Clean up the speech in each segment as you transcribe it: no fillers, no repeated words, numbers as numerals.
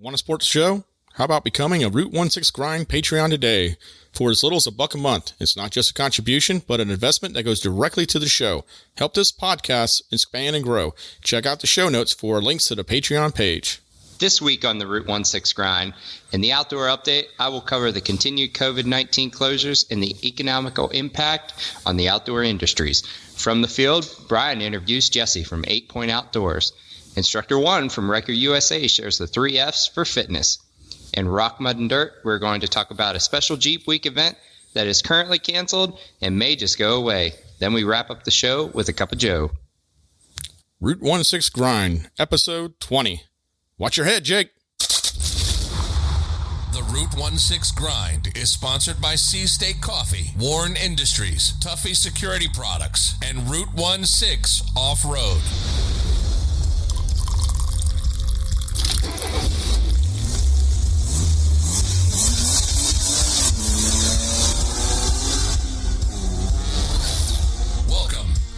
Want to support the show? How about becoming a Route 16 Grind Patreon today? For as little as $1 a month, it's not just a contribution, but an investment that goes directly to the show. Help this podcast expand and grow. Check out the show notes for links to the Patreon page. This week on the Route 16 Grind, in the Outdoor Update, I will cover the continued COVID-19 closures and the economical impact on the outdoor industries. From the field, Brian interviews Jesse from 8 Point Outdoors. Instructor One from Ryker USA shares the 3 F's for fitness. In Rock, Mud, and Dirt, we're going to talk about a special Jeep Week event that is currently canceled and may just go away. Then we wrap up the show with a cup of Joe. Route 16 Grind, episode 20. Watch your head, Jake. The Route 16 Grind is sponsored by Sea Steak Coffee, Warren Industries, Tuffy Security Products, and Route 16 Off-Road.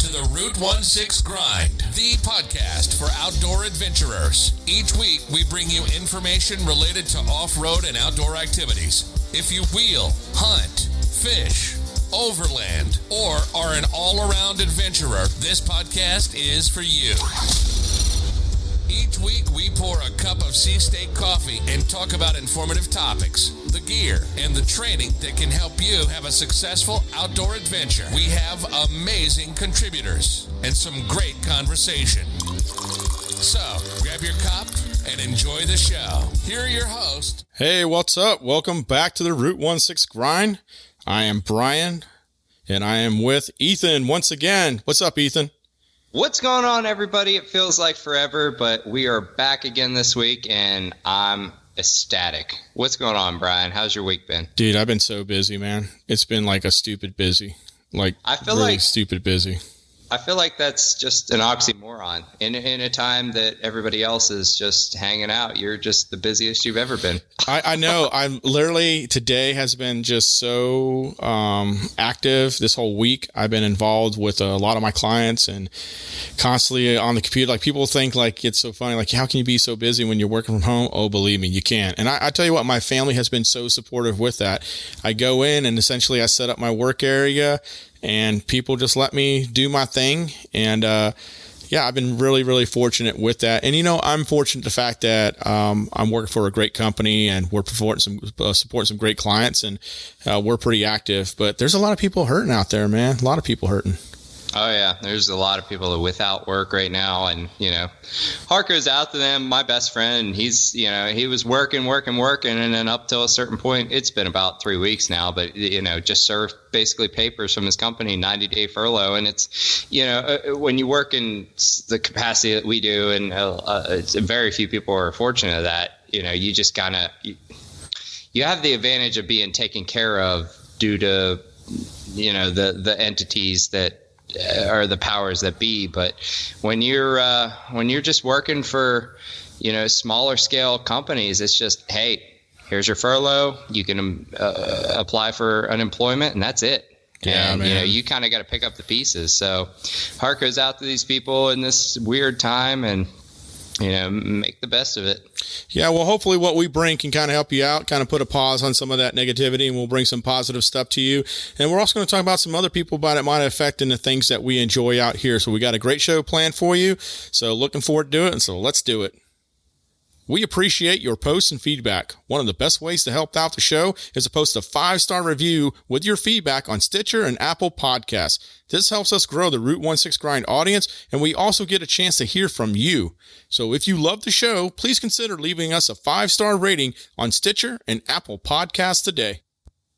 The Route 16 Grind, the podcast for outdoor adventurers. Each week, we bring you information related to off-road and outdoor activities. If you wheel, hunt, fish, overland, or are an all-around adventurer, this podcast is for you. Each week, we pour a cup of Sea Steak Coffee and talk about informative topics, the gear, and the training that can help you have a successful outdoor adventure. We have amazing contributors and some great conversation. So, grab your cup and enjoy the show. Here are your hosts. Hey, what's up? Welcome back to the Route 16 Grind. I am Brian, and I am with Ethan once again. What's up, Ethan? What's going on, everybody? It feels like forever, but we are back again this week, and I'm ecstatic. What's going on, Brian? How's your week been? Dude, I've been so busy, man. It's been like a stupid busy. I feel really stupid busy. I feel like that's just an oxymoron. In a time that everybody else is just hanging out, you're just the busiest you've ever been. I know. I'm literally, today has been just so active. This whole week, I've been involved with a lot of my clients and constantly on the computer. Like, people think like it's so funny. Like, how can you be so busy when you're working from home? Oh, believe me, you can't. And I tell you what, my family has been so supportive with that. I go in and essentially I set up my work area, and people just let me do my thing. And, yeah, I've been really, really fortunate with that. And, I'm fortunate the fact that I'm working for a great company and we're supporting some great clients, and we're pretty active. But there's a lot of people hurting out there, man. A lot of people hurting. Oh, yeah. There's a lot of people without work right now. And, heart goes out to them. My best friend, he's, he was working. And then up till a certain point, it's been about 3 weeks now, but, just served basically papers from his company, 90-day furlough. And it's, when you work in the capacity that we do, and very few people are fortunate of that, you just kind of, you have the advantage of being taken care of due to, the entities that are the powers that be. But when you're just working for, smaller scale companies, it's just, hey, here's your furlough. You can apply for unemployment, and that's it. Yeah, and, man. You kind of got to pick up the pieces. So heart goes out to these people in this weird time, and, make the best of it. Yeah, well, hopefully what we bring can kind of help you out, kind of put a pause on some of that negativity, and we'll bring some positive stuff to you. And we're also going to talk about some other people that it might affect in the things that we enjoy out here. So we got a great show planned for you. So looking forward to it. And so let's do it. We appreciate your posts and feedback. One of the best ways to help out the show is to post a 5-star review with your feedback on Stitcher and Apple Podcasts. This helps us grow the Route 16 Grind audience, and we also get a chance to hear from you. So if you love the show, please consider leaving us a 5-star rating on Stitcher and Apple Podcasts today.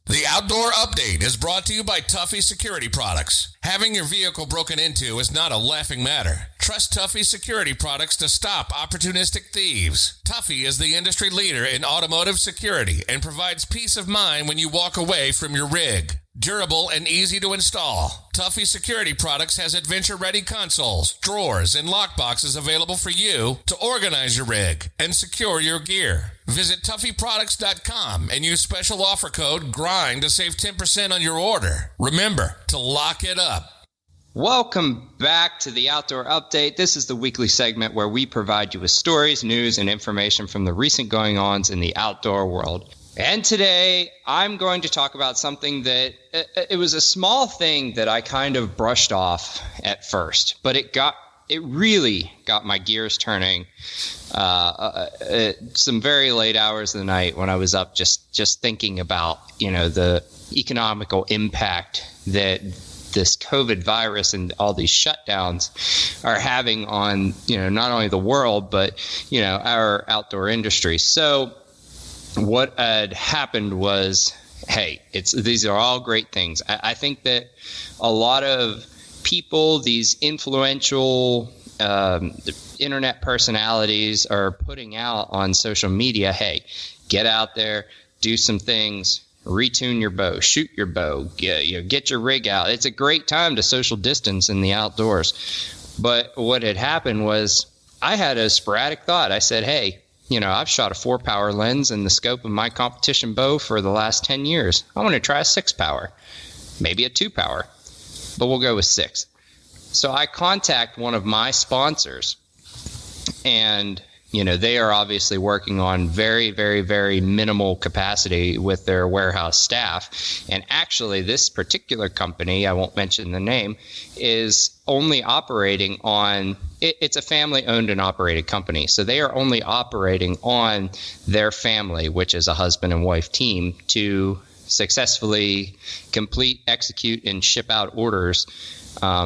The Outdoor Update is brought to you by Tuffy Security Products. Having your vehicle broken into is not a laughing matter. Trust Tuffy Security Products to stop opportunistic thieves. Tuffy is the industry leader in automotive security and provides peace of mind when you walk away from your rig. Durable and easy to install, Tuffy Security Products has adventure-ready consoles, drawers, and lockboxes available for you to organize your rig and secure your gear. Visit TuffyProducts.com and use special offer code GRIND to save 10% on your order. Remember to lock it up. Welcome back to the Outdoor Update. This is the weekly segment where we provide you with stories, news, and information from the recent going-ons in the outdoor world. And today, I'm going to talk about something that it was a small thing that I kind of brushed off at first, but it really got my gears turning at some very late hours of the night when I was up just thinking about, the economical impact that this COVID virus and all these shutdowns are having on, not only the world, but, our outdoor industry. So what had happened was, hey, these are all great things. I think that a lot of people, these influential internet personalities are putting out on social media, hey, get out there, do some things, retune your bow, shoot your bow, get your rig out. It's a great time to social distance in the outdoors. But what had happened was I had a sporadic thought. I said, hey, I've shot a 4-power lens in the scope of my competition bow for the last 10 years. I want to try a 6-power, maybe a 2-power, but we'll go with 6. So I contact one of my sponsors, and they are obviously working on very, very, very minimal capacity with their warehouse staff. And actually, this particular company, I won't mention the name, is only operating on, it's a family-owned and operated company. So they are only operating on their family, which is a husband and wife team, to successfully complete, execute, and ship out orders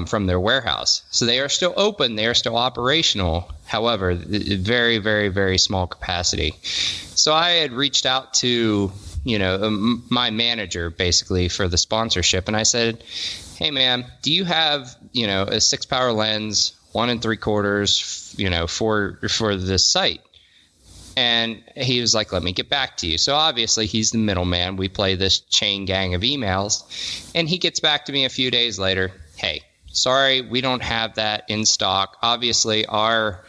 from their warehouse. So they are still open, they are still operational. However, very, very, very small capacity. So I had reached out to, my manager basically for the sponsorship, and I said, hey man, do you have, a 6-power lens, 1 3/4, for this site? And he was like, let me get back to you. So obviously he's the middleman. We play this chain gang of emails, and he gets back to me a few days later. Hey, sorry, we don't have that in stock. Obviously, our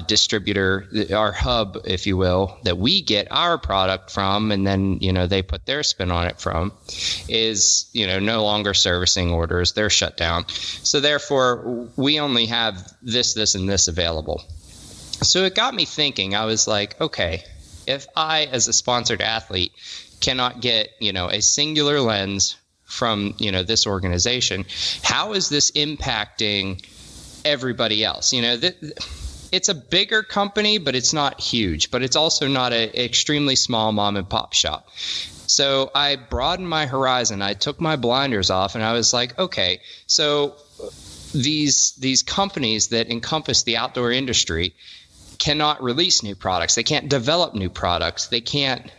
distributor, our hub, if you will, that we get our product from, and then, they put their spin on it from, is, no longer servicing orders. They're shut down. So therefore, we only have this, and this available. So it got me thinking. I was like, okay, if I, as a sponsored athlete, cannot get, a singular lens from, this organization, how is this impacting everybody else? It's a bigger company, but it's not huge, but it's also not an extremely small mom and pop shop. So I broadened my horizon. I took my blinders off, and I was like, okay, so these companies that encompass the outdoor industry cannot release new products. They can't develop new products. They can't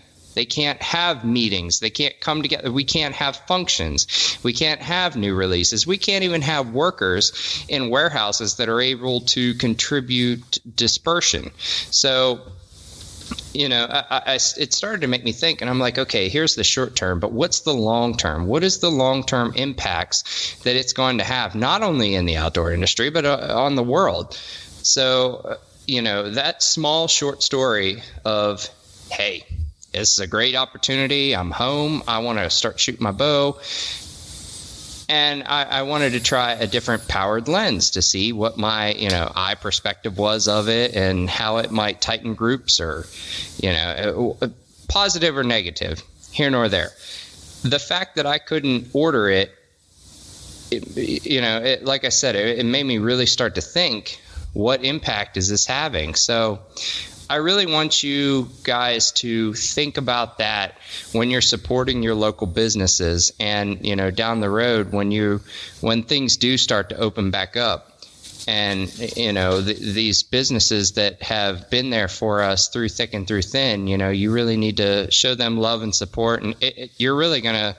have meetings. They can't come together. We can't have functions. We can't have new releases. We can't even have workers in warehouses that are able to contribute dispersion. So, it started to make me think, and I'm like, okay, here's the short term, but what's the long term? What is the long-term impacts that it's going to have, not only in the outdoor industry, but on the world? So, that small short story of, hey, this is a great opportunity. I'm home. I want to start shooting my bow. And I wanted to try a different powered lens to see what my, eye perspective was of it and how it might tighten groups or, positive or negative, here nor there. The fact that I couldn't order it, like I said, it made me really start to think, what impact is this having? So I really want you guys to think about that when you're supporting your local businesses, and down the road when things do start to open back up, and these businesses that have been there for us through thick and through thin, you really need to show them love and support, and you're really gonna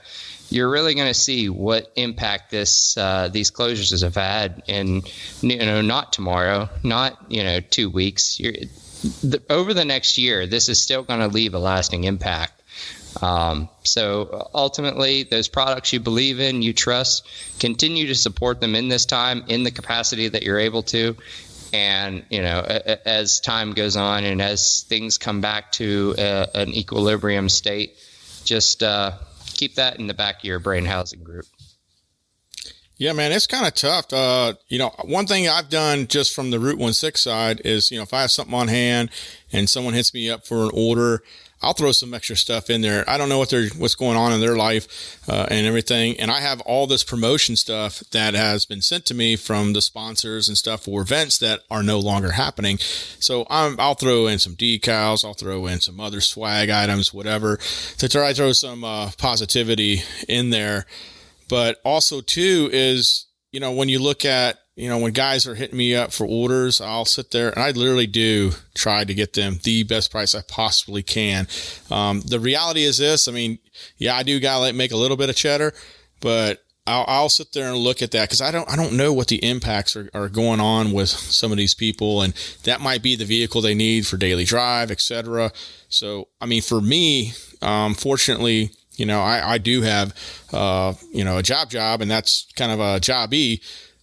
see what impact these closures have had, and not tomorrow, not 2 weeks. Over the next year, this is still going to leave a lasting impact. So ultimately, those products you believe in, you trust, continue to support them in this time, in the capacity that you're able to. And, as time goes on and as things come back to an equilibrium state, just keep that in the back of your brain housing group. Yeah, man, it's kind of tough. One thing I've done just from the Route 16 side is, if I have something on hand and someone hits me up for an order, I'll throw some extra stuff in there. I don't know what's going on in their life and everything. And I have all this promotion stuff that has been sent to me from the sponsors and stuff for events that are no longer happening. So I'll throw in some decals. I'll throw in some other swag items, whatever, to try to throw some positivity in there. But also, too, is, when you look at, when guys are hitting me up for orders, I'll sit there and I literally do try to get them the best price I possibly can. The reality is this. I mean, yeah, I do gotta make a little bit of cheddar, but I'll sit there and look at that because I don't know what the impacts are going on with some of these people, and that might be the vehicle they need for daily drive, etc. So, I mean, for me, fortunately, I do have, a job, and that's kind of a job-y,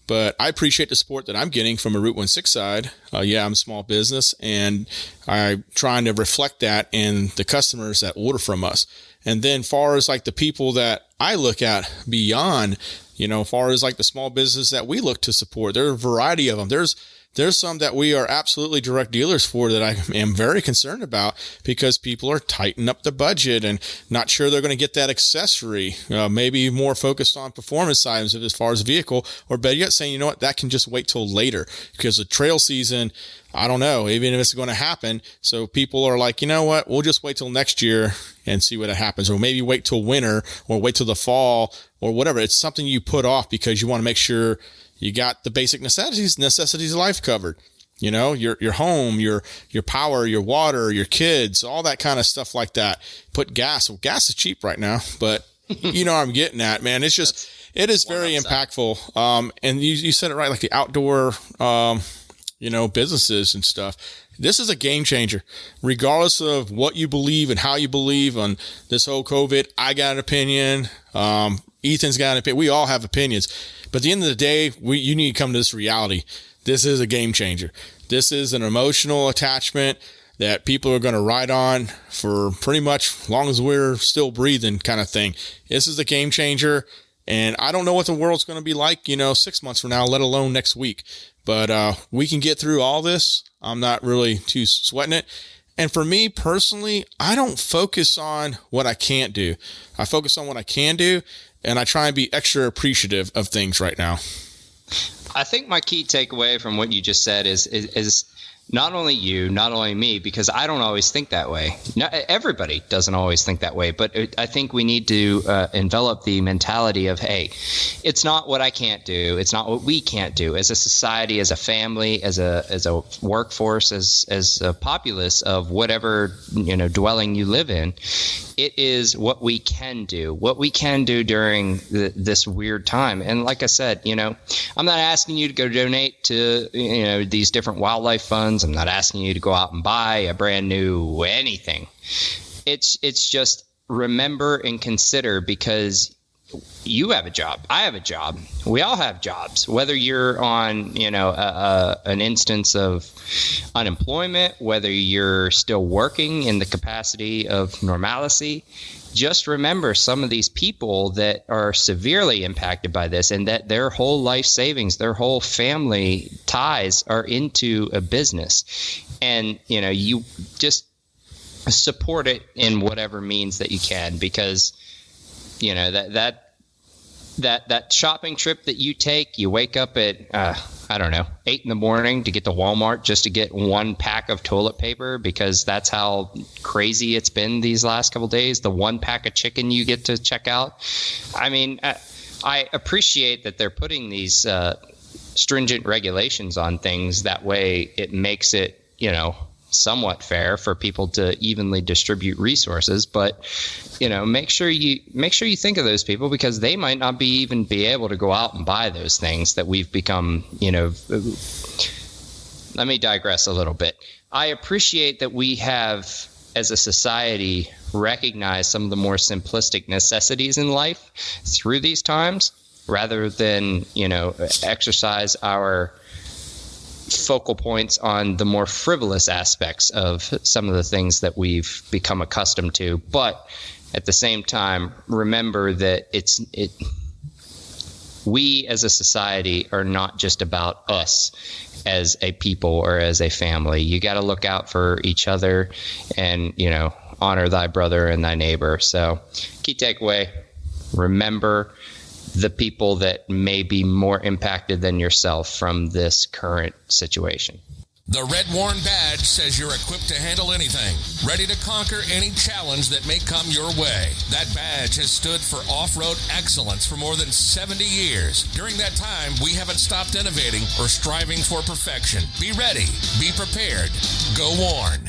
but I appreciate the support that I'm getting from a Route 16 side. I'm a small business, and I'm trying to reflect that in the customers that order from us. And then far as like the people that I look at beyond, far as like the small business that we look to support, there are a variety of them. There's some that we are absolutely direct dealers for that I am very concerned about because people are tightening up the budget and not sure they're going to get that accessory, maybe more focused on performance items as far as vehicle, or better yet saying, that can just wait till later because the trail season, I don't know, even if it's going to happen. So people are like, we'll just wait till next year and see what happens, or maybe wait till winter or wait till the fall or whatever. It's something you put off because you want to make sure you got the basic necessities of life covered. Your home, your power, your water, your kids, all that kind of stuff like that. Put gas. Well, gas is cheap right now, but what I'm getting at, man. It's just, it is very impactful. And you said it right, like the outdoor, businesses and stuff. This is a game changer, regardless of what you believe and how you believe on this whole COVID. I got an opinion. Ethan's got an opinion. We all have opinions. But at the end of the day, you need to come to this reality. This is a game changer. This is an emotional attachment that people are going to ride on for pretty much as long as we're still breathing kind of thing. This is a game changer. And I don't know what the world's going to be like, 6 months from now, let alone next week. But we can get through all this. I'm not really too sweating it. And for me personally, I don't focus on what I can't do. I focus on what I can do. And I try and be extra appreciative of things right now. I think my key takeaway from what you just said is not only you, not only me, because I don't always think that way. Everybody doesn't always think that way, but I think we need to envelop the mentality of, hey, it's not what I can't do. It's not what we can't do as a society, as a family, as a workforce, as a populace of whatever, dwelling you live in. It is what we can do during this weird time. And like I said, I'm not asking you to go donate to, these different wildlife funds. I'm not asking you to go out and buy a brand new anything. It's just remember and consider, because you have a job. I have a job. We all have jobs, whether you're on, an instance of unemployment, whether you're still working in the capacity of normalcy. Just remember some of these people that are severely impacted by this, and that their whole life savings, their whole family ties are into a business. And, you just support it in whatever means that you can, because that shopping trip that you take, you wake up at, 8 a.m. to get to Walmart just to get one pack of toilet paper, because that's how crazy it's been these last couple of days. The one pack of chicken you get to check out. I mean, I appreciate that they're putting these stringent regulations on things. That way it makes it, somewhat fair for people to evenly distribute resources, but make sure you think of those people, because they might not be able to go out and buy those things that we've become. Let me digress a little bit. I appreciate that we have, as a society, recognized some of the more simplistic necessities in life through these times, rather than exercise our focal points on the more frivolous aspects of some of the things that we've become accustomed to. But at the same time, remember that we as a society are not just about us as a people or as a family. You got to look out for each other and, honor thy brother and thy neighbor. So key takeaway, remember the people that may be more impacted than yourself from this current situation. The Red Warren Badge says you're equipped to handle anything, ready to conquer any challenge that may come your way. That badge has stood for off-road excellence for more than 70 years. During that time, we haven't stopped innovating or striving for perfection. Be ready. Be prepared. Go Warren.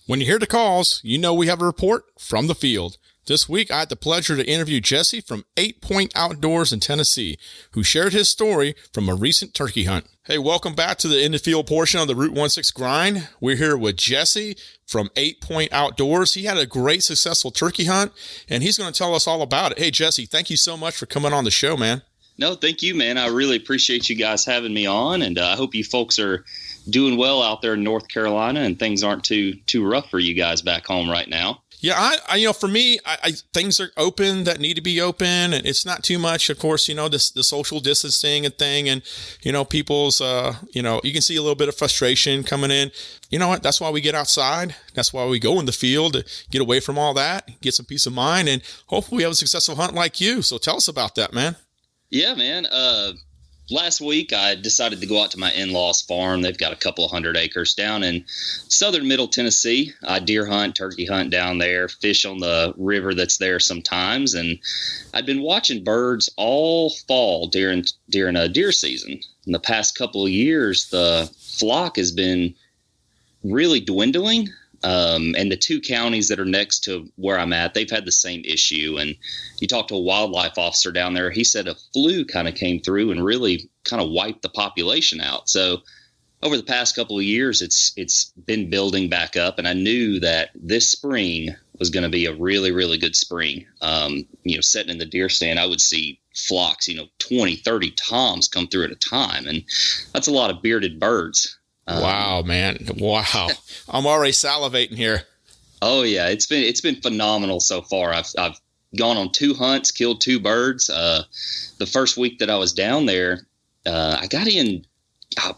When you hear the calls, you know we have a report from the field. This week, I had the pleasure to interview Jesse from 8 Point Outdoors in Tennessee, who shared his story from a recent turkey hunt. Hey, welcome back to the In the Field portion of the Route 16 Grind. We're here with Jesse from 8 Point Outdoors. He had a great, successful turkey hunt, and he's going to tell us all about it. Hey, Jesse, thank you so much for coming on the show, man. No, thank you, man. I really appreciate you guys having me on, and I hope you folks are doing well out there in North Carolina and things aren't too rough for you guys back home right now. Yeah, I for me, things are open that need to be open, and it's not too much. Of course, the social distancing and thing, and people's, you can see a little bit of frustration coming in. You know what? That's why we get outside. That's why we go in the field to get away from all that, get some peace of mind, and hopefully we have a successful hunt like you. So tell us about that, man. Yeah, man. Last week, I decided to go out to my in-laws' farm. They've got a couple of 100 acres down in southern Middle Tennessee. I deer hunt, turkey hunt down there, fish on the river that's there sometimes. And I'd been watching birds all fall during a deer season. In the past couple of years, the flock has been really dwindling. And the two counties that are next to where I'm at, they've had the same issue. And you talk to a wildlife officer down there, he said a flu kind of came through and really kind of wiped the population out. So over the past couple of years, it's been building back up. And I knew that this spring was going to be a really, really good spring. Sitting in the deer stand, I would see flocks, 20, 30 toms come through at a time. And that's a lot of bearded birds. Wow, man. Wow. I'm already salivating here. Oh yeah. It's been phenomenal so far. I've gone on 2 hunts, killed 2 birds. The first week that I was down there, I got in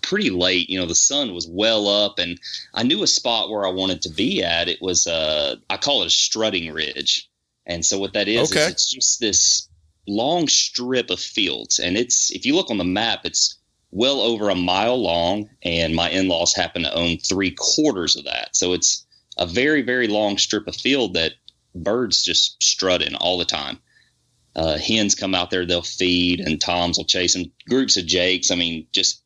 pretty late. The sun was well up and I knew a spot where I wanted to be at. It was, I call it a strutting ridge. And so what that is it's just this long strip of fields. And if you look on the map, it's well over a mile long, and my in-laws happen to own 3/4 of that. So it's a very, very long strip of field that birds just strut in all the time. Hens come out there, they'll feed, and toms will chase them. Groups of jakes. I mean, just,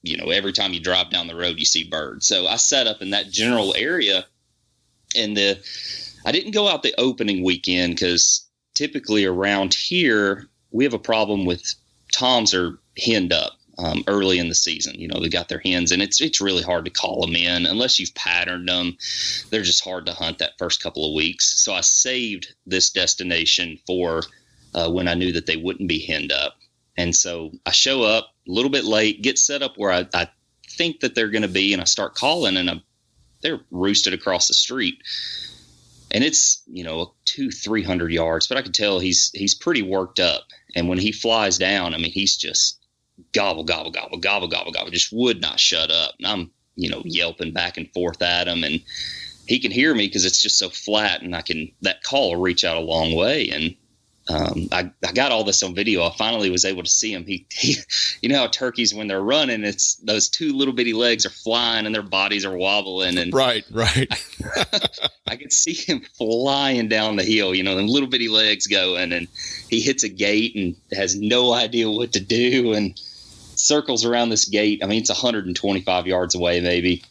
every time you drive down the road, you see birds. So I set up in that general area, and I didn't go out the opening weekend because typically around here, we have a problem with toms are henned up. Early in the season, they got their hens, and it's really hard to call them in unless you've patterned them. They're just hard to hunt that first couple of weeks. So I saved this destination for when I knew that they wouldn't be henned up. And so I show up a little bit late, get set up where I think that they're going to be, and I start calling, and they're roosted across the street. And it's, 200-300 yards, but I could tell he's pretty worked up. And when he flies down, I mean, he's just gobble, gobble, gobble, gobble, gobble, gobble, just would not shut up. And I'm, yelping back and forth at him, and he can hear me because it's just so flat, and that call will reach out a long way. And I got all this on video. I finally was able to see him. He how turkeys, when they're running, it's those 2 little bitty legs are flying and their bodies are wobbling. And right. I could see him flying down the hill, them little bitty legs going, and he hits a gate and has no idea what to do and circles around this gate. I mean, it's 125 yards away, maybe.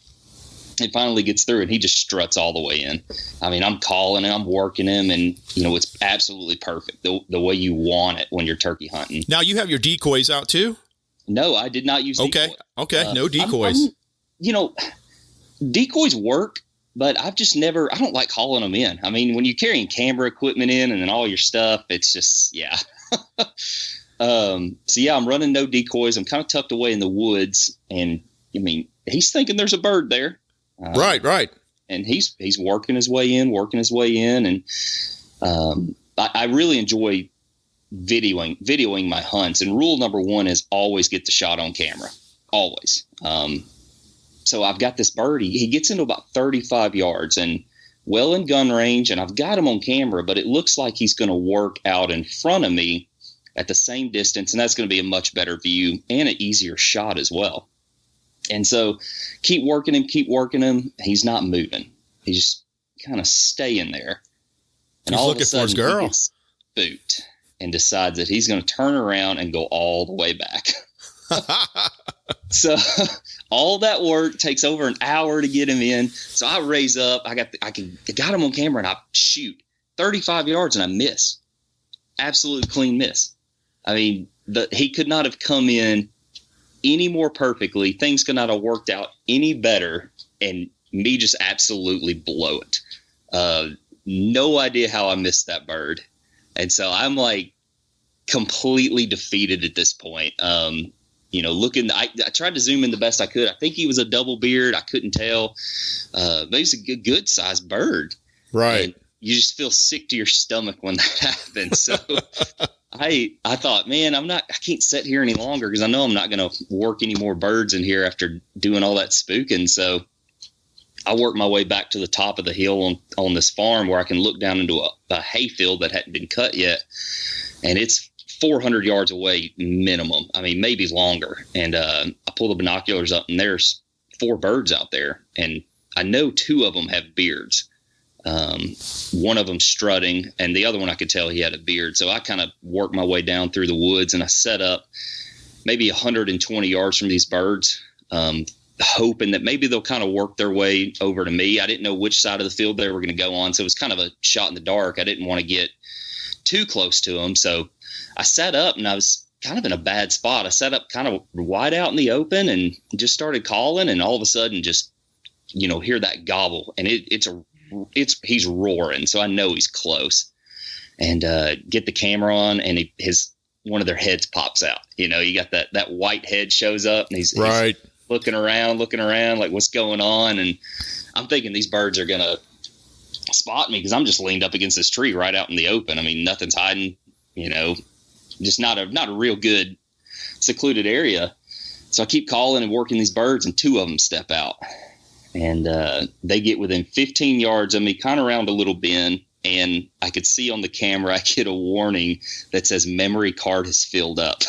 He finally gets through, and he just struts all the way in. I mean, I'm calling him, I'm working him, and, it's absolutely perfect, the way you want it when you're turkey hunting. Now, you have your decoys out, too? No, I did not use decoys. Okay, no decoys. Decoys work, but I've just I don't like hauling them in. I mean, when you're carrying camera equipment in and then all your stuff, it's just, yeah. I'm running no decoys. I'm kind of tucked away in the woods, and he's thinking there's a bird there. Right. And he's working his way in. And I really enjoy videoing my hunts. And rule number one is always get the shot on camera. Always. So I've got this bird. He gets into about 35 yards and well in gun range, and I've got him on camera, but it looks like he's going to work out in front of me at the same distance, and that's going to be a much better view and an easier shot as well. And so keep working him. He's not moving. He's just kind of staying there. And he's all looking of a sudden, for his girl. He gets spooked and decides that he's going to turn around and go all the way back. So all that work takes over an hour to get him in. So I raise up. I got him on camera, and I shoot 35 yards, and I miss. Absolute clean miss. I mean, he could not have come in any more perfectly. Things could not have worked out any better, and me just absolutely blow it. No idea how I missed that bird. And so I'm like completely defeated at this point. I tried to zoom in the best I could. I think he was a double beard. I couldn't tell. But he's a good sized bird. Right. And you just feel sick to your stomach when that happens. So I thought, man, I can't sit here any longer because I know I'm not going to work any more birds in here after doing all that spooking. So I worked my way back to the top of the hill on this farm where I can look down into a hayfield that hadn't been cut yet. And it's 400 yards away minimum. I mean, maybe longer. And I pull the binoculars up, and there's 4 birds out there. And I know 2 of them have beards. One of them strutting, and the other one I could tell he had a beard. So I kind of worked my way down through the woods, and I set up maybe 120 yards from these birds, hoping that maybe they'll kind of work their way over to me. I didn't know which side of the field they were going to go on, so it was kind of a shot in the dark. I didn't want to get too close to them, so I sat up, and I was kind of in a bad spot. I sat up kind of wide out in the open and just started calling, and all of a sudden just, hear that gobble, and he's roaring. So I know he's close, and get the camera on, and one of their heads pops out. You got that white head shows up, and he's looking around like, what's going on? And I'm thinking these birds are going to spot me because I'm just leaned up against this tree right out in the open. I mean, nothing's hiding, just not a real good secluded area. So I keep calling and working these birds, and 2 of them step out, and they get within 15 yards of me, kind of around a little bend. And I could see on the camera, I get a warning that says memory card has filled up.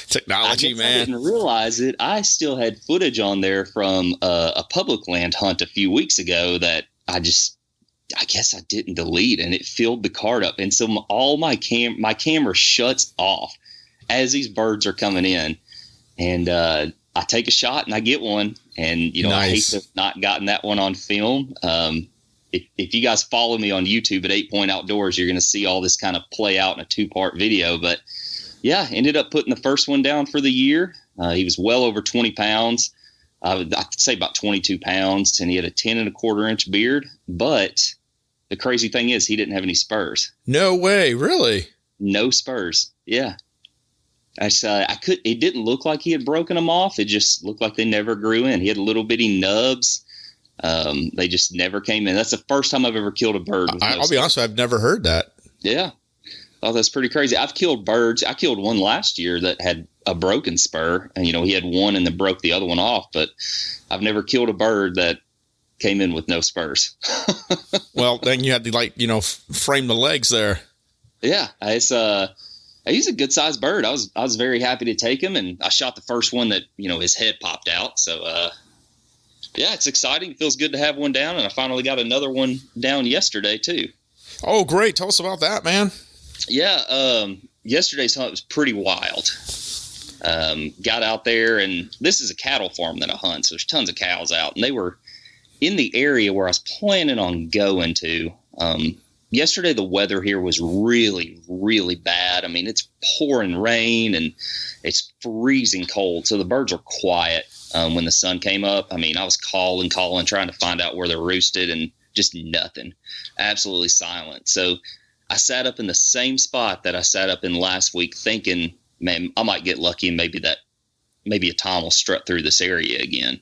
Technology, man. I didn't realize it. I still had footage on there from a public land hunt a few weeks ago that I guess I didn't delete, and it filled the card up. And so all my camera shuts off as these birds are coming in, and I take a shot and I get one. And nice. I hate to have not gotten that one on film. If you guys follow me on YouTube at 8 Point Outdoors, you're going to see all this kind of play out in a 2-part video. But yeah, ended up putting the first one down for the year. He was well over 20 pounds. I could say about 22 pounds, and he had a 10.25-inch beard. But the crazy thing is, he didn't have any spurs. No way, really? No spurs. Yeah. It didn't look like he had broken them off. It just looked like they never grew in. He had little bitty nubs. They just never came in. That's the first time I've ever killed a bird. I'll be honest, I've never heard that. Yeah. Oh, that's pretty crazy. I've killed birds. I killed one last year that had a broken spur, and he had one and then broke the other one off. But I've never killed a bird that came in with no spurs. Well, then you had to frame the legs there. Yeah, he's a good sized bird. I was very happy to take him, and I shot the first one that his head popped out. So yeah, it's exciting. It feels good to have one down, and I finally got another one down yesterday too. Oh, great! Tell us about that, man. Yeah, yesterday's hunt was pretty wild. Got out there, and this is a cattle farm that I hunt, so there's tons of cows out, and they were in the area where I was planning on going to. Yesterday, the weather here was really, really bad. I mean, it's pouring rain, and it's freezing cold, so the birds are quiet when the sun came up. I mean, I was calling, trying to find out where they're roosted, and just nothing. Absolutely silent. So I sat up in the same spot that I sat up in last week thinking, man, I might get lucky and maybe that maybe a tom will strut through this area again.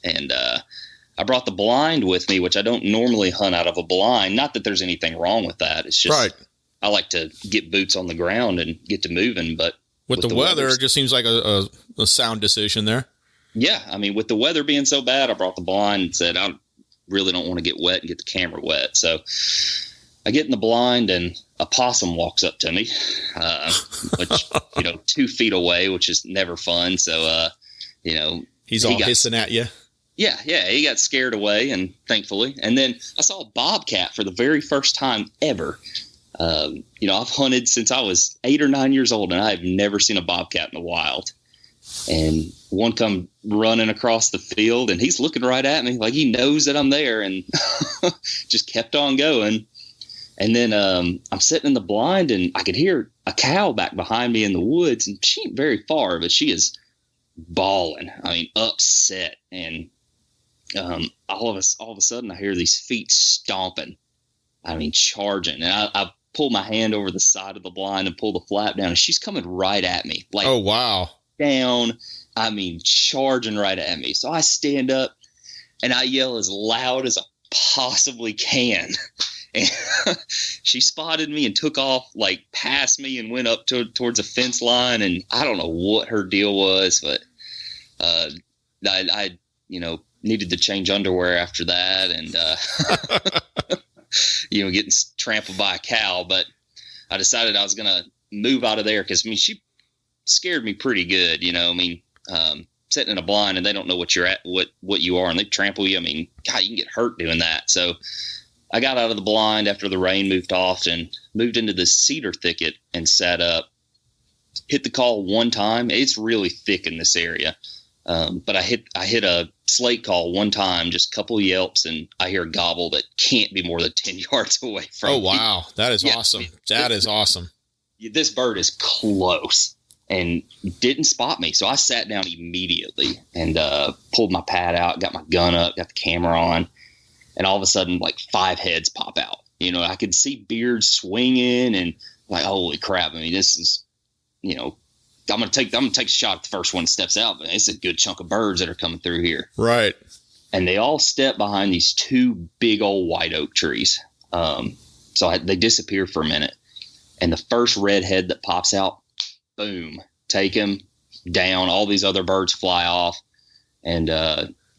And I brought the blind with me, which I don't normally hunt out of a blind. Not that there's anything wrong with that. It's just right. I like to get boots on the ground and get to moving. But with the weather, it just seems like a sound decision there. Yeah. I mean, with the weather being so bad, I brought the blind and said, I really don't want to get wet and get the camera wet. So I get in the blind and a possum walks up to me, which, 2 feet away, which is never fun. So, he's all hissing at you. Yeah. He got scared away, and thankfully. And then I saw a bobcat for the very first time ever. I've hunted since I was 8 or 9 years old, and I have never seen a bobcat in the wild. And one come running across the field, and he's looking right at me like he knows that I'm there, and just kept on going. And then I'm sitting in the blind, and I could hear a cow back behind me in the woods, and she ain't very far, but she is bawling. I mean, upset. And all of a sudden, I hear these feet stomping. I mean, charging. And I pull my hand over the side of the blind and pull the flap down, and she's coming right at me. Like, oh, wow. Down. I mean, charging right at me. So I stand up, and I yell as loud as I possibly can. And she spotted me and took off, like, past me and went up towards a fence line. And I don't know what her deal was, but I needed to change underwear after that, and getting trampled by a cow. But I decided I was gonna move out of there because she scared me pretty good. Sitting in a blind and they don't know what you're at, what you are, and they trample you. I mean, God, you can get hurt doing that. So I got out of the blind after the rain moved off and moved into the cedar thicket and sat up. Hit the call one time. It's really thick in this area. But I hit a slate call one time, just a couple of yelps, and I hear a gobble that can't be more than 10 yards away from me. Oh, wow. That is awesome. That is awesome. This bird is close and didn't spot me. So I sat down immediately and pulled my pad out, got my gun up, got the camera on, and all of a sudden, like 5 heads pop out. I could see beards swinging, and like, holy crap. I mean, this is, I'm going to take a shot at the first one that steps out, but it's a good chunk of birds that are coming through here. Right. And they all step behind these 2 big old white oak trees. They disappear for a minute. And the first redhead that pops out, boom, take him down. All these other birds fly off. And,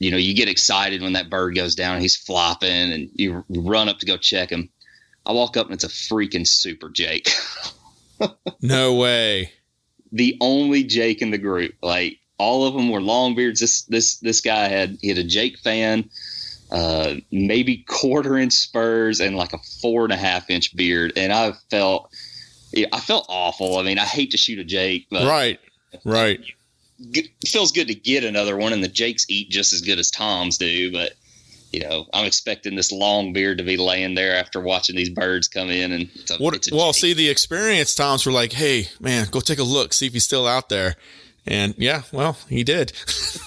you get excited when that bird goes down and he's flopping, and you run up to go check him. I walk up and it's a freaking super Jake. No way. The only Jake in the group. Like, all of them were long beards. This guy had a Jake fan, maybe 1/4-inch spurs, and like a 4.5-inch beard. And I felt awful. I mean, I hate to shoot a Jake, but right. It feels good to get another one, and the Jakes eat just as good as Toms do. But I'm expecting this long beard to be laying there after watching these birds come in. And see, the experienced Toms were like, "Hey, man, go take a look, see if he's still out there." And yeah, well, he did.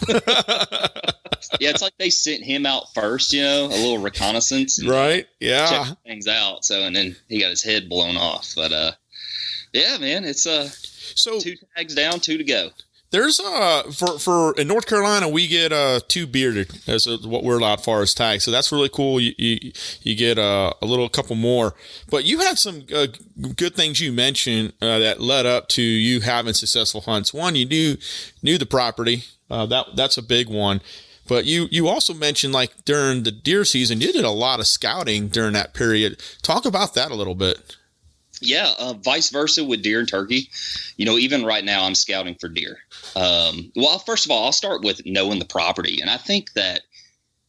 Yeah, it's like they sent him out first, a little reconnaissance, right? Yeah, check things out. So, and then he got his head blown off. But yeah, man, it's so 2 tags down, 2 to go. There's for in North Carolina we get 2 bearded as what we're allowed far as tags, so that's really cool. You get a couple more, but you had some good things you mentioned that led up to you having successful hunts. One, you knew the property, that's a big one, but you also mentioned, like, during the deer season you did a lot of scouting during that period. Talk about that a little bit. Yeah, vice versa with deer and turkey. Even right now I'm scouting for deer. Well, first of all, I'll start with knowing the property. And I think that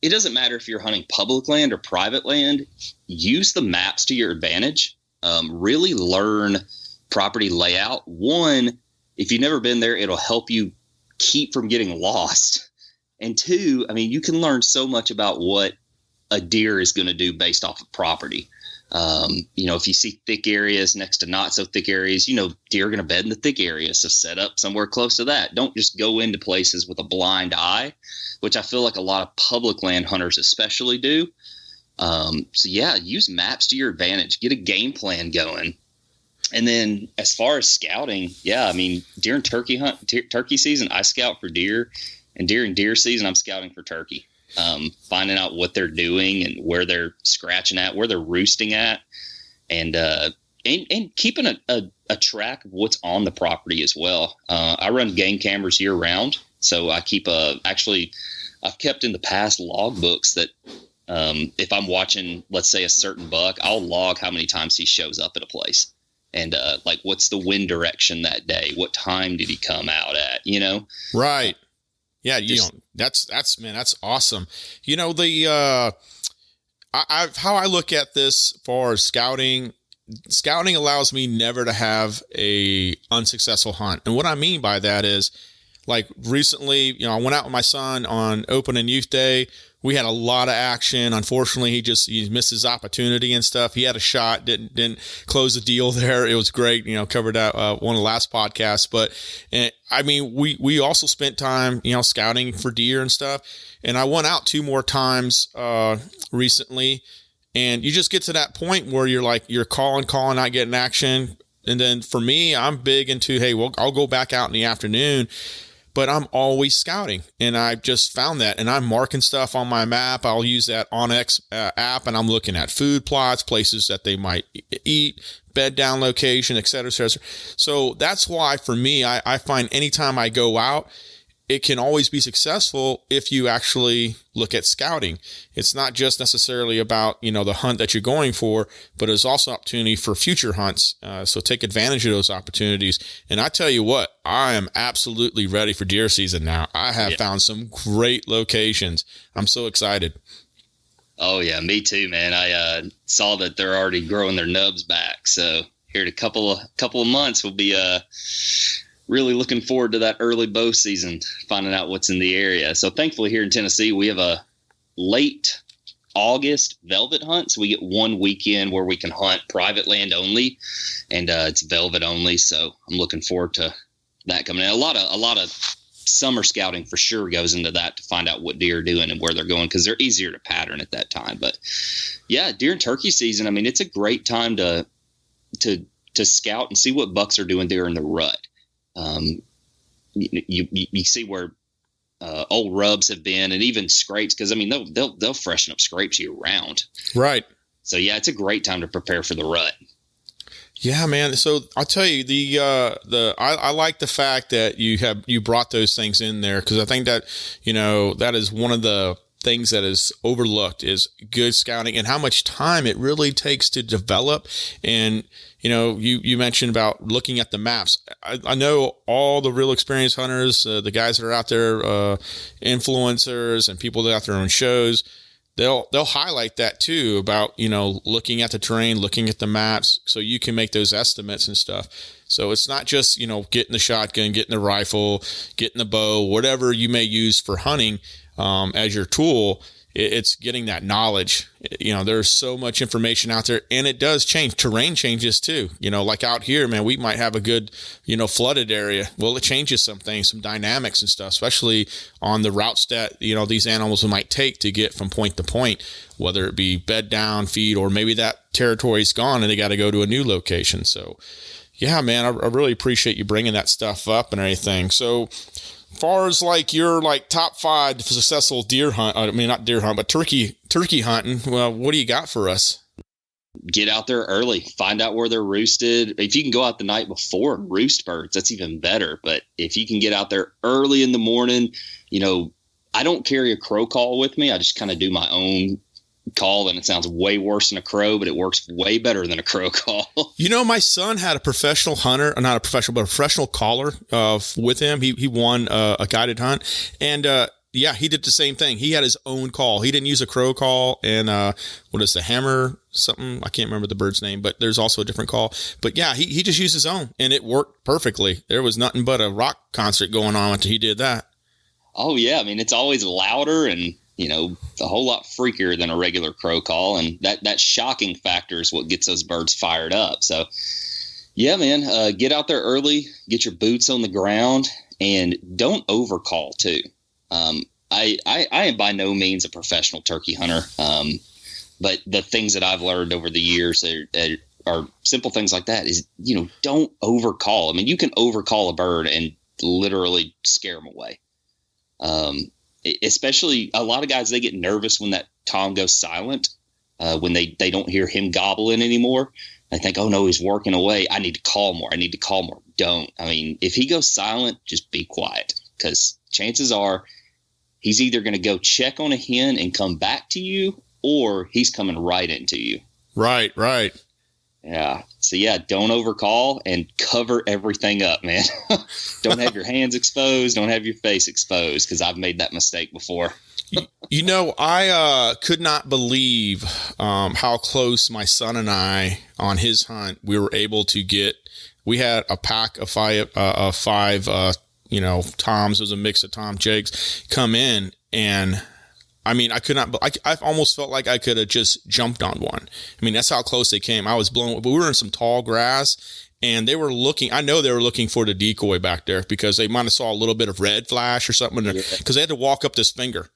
it doesn't matter if you're hunting public land or private land. Use the maps to your advantage. Really learn property layout. One, if you've never been there, it'll help you keep from getting lost. And 2, I mean, you can learn so much about what a deer is going to do based off of property. If you see thick areas next to not so thick areas, deer are going to bed in the thick areas. So set up somewhere close to that. Don't just go into places with a blind eye, which I feel like a lot of public land hunters especially do. So yeah, use maps to your advantage. Get a game plan going. And then as far as scouting, yeah, I mean, during turkey season, I scout for deer, and during deer season, I'm scouting for turkey, finding out what they're doing and where they're scratching at, where they're roosting at, and keeping a track of what's on the property as well. I run game cameras year round, so I keep I've kept in the past log books that if I'm watching, let's say, a certain buck, I'll log how many times he shows up at a place. And like, what's the wind direction that day? What time did he come out at? Right. Yeah. That's awesome. How I look at this for scouting allows me never to have a unsuccessful hunt. And what I mean by that is, like, recently, I went out with my son on open and youth day. We had a lot of action. Unfortunately, he missed his opportunity and stuff. He had a shot, didn't close the deal there. It was great. Covered that one of the last podcasts. But we also spent time, scouting for deer and stuff. And I went out 2 more times recently. And you just get to that point where you're calling, not getting action. And then for me, I'm big into, hey, well, I'll go back out in the afternoon. But I'm always scouting, and I've just found that, and I'm marking stuff on my map. I'll use that OnX app, and I'm looking at food plots, places that they might eat, bed down location, et cetera, et cetera. So that's why, for me, I find anytime I go out, it can always be successful if you actually look at scouting. It's not just necessarily about, the hunt that you're going for, but it's also opportunity for future hunts. So take advantage of those opportunities. And I tell you what, I am absolutely ready for deer season now. I have found some great locations. I'm so excited. Oh yeah, me too, man. I saw that they're already growing their nubs back. So here in a couple of months, we'll be really looking forward to that early bow season, finding out what's in the area. So thankfully here in Tennessee, we have a late August velvet hunt. So we get 1 weekend where we can hunt private land only, and it's velvet only. So I'm looking forward to that coming in. A lot of summer scouting for sure goes into that to find out what deer are doing and where they're going, because they're easier to pattern at that time. But yeah, deer and turkey season, I mean, it's a great time to scout and see what bucks are doing during the rut. You see where old rubs have been, and even scrapes, because I mean they'll freshen up scrapes year round. Right. So yeah, it's a great time to prepare for the rut. Yeah, man. So I'll tell you, I like the fact that you brought those things in there, because I think that that is one of the things that is overlooked, is good scouting and how much time it really takes to develop. And you mentioned about looking at the maps. I know all the real experienced hunters, the guys that are out there, influencers and people that are out there on shows, they'll highlight that too, about, looking at the terrain, looking at the maps, so you can make those estimates and stuff. So it's not just, getting the shotgun, getting the rifle, getting the bow, whatever you may use for hunting as your tool. It's getting that knowledge. There's so much information out there, and it does change. Terrain changes too. Like out here, man, we might have a good, flooded area. Well, it changes some things, some dynamics and stuff, especially on the routes that, these animals might take to get from point to point, whether it be bed down, feed, or maybe that territory's gone and they got to go to a new location. So yeah, man, I really appreciate you bringing that stuff up and everything. So, far as your top 5 successful deer hunt, not deer hunt, but turkey hunting, well, what do you got for us? Get out there early, find out where they're roosted. If you can go out the night before and roost birds, that's even better. But if you can get out there early in the morning, I don't carry a crow call with me. I just kind of do my own call, and it sounds way worse than a crow, but it works way better than a crow call. My son had a professional hunter, not a professional, but a professional caller with him. He won a guided hunt, and he did the same thing. He had his own call. He didn't use a crow call, and what is the hammer something? I can't remember the bird's name, but there's also a different call. But yeah, he just used his own, and it worked perfectly. There was nothing but a rock concert going on until he did that. Oh yeah, I mean, it's always louder and a whole lot freakier than a regular crow call. And that shocking factor is what gets those birds fired up. So yeah, man, get out there early, get your boots on the ground, and don't overcall too. I am by no means a professional turkey hunter. But the things that I've learned over the years are or simple things like that is, don't overcall. I mean, you can overcall a bird and literally scare them away. Especially a lot of guys, they get nervous when that tom goes silent, when they don't hear him gobbling anymore. They think, oh no, he's working away. I need to call more. Don't. I mean, if he goes silent, just be quiet, because chances are he's either going to go check on a hen and come back to you, or he's coming right into you. Right. Yeah. So yeah, don't overcall and cover everything up, man. Don't have your hands exposed. Don't have your face exposed, because I've made that mistake before. I could not believe how close my son and I on his hunt we were able to get. We had a pack of five toms. It was a mix of Tom Jakes come in, and I mean, I could not. I almost felt like I could have just jumped on one. I mean, that's how close they came. I was blown, but we were in some tall grass, and they were looking. I know they were looking for the decoy back there, because they might have saw a little bit of red flash or something. Because they had to walk up this finger,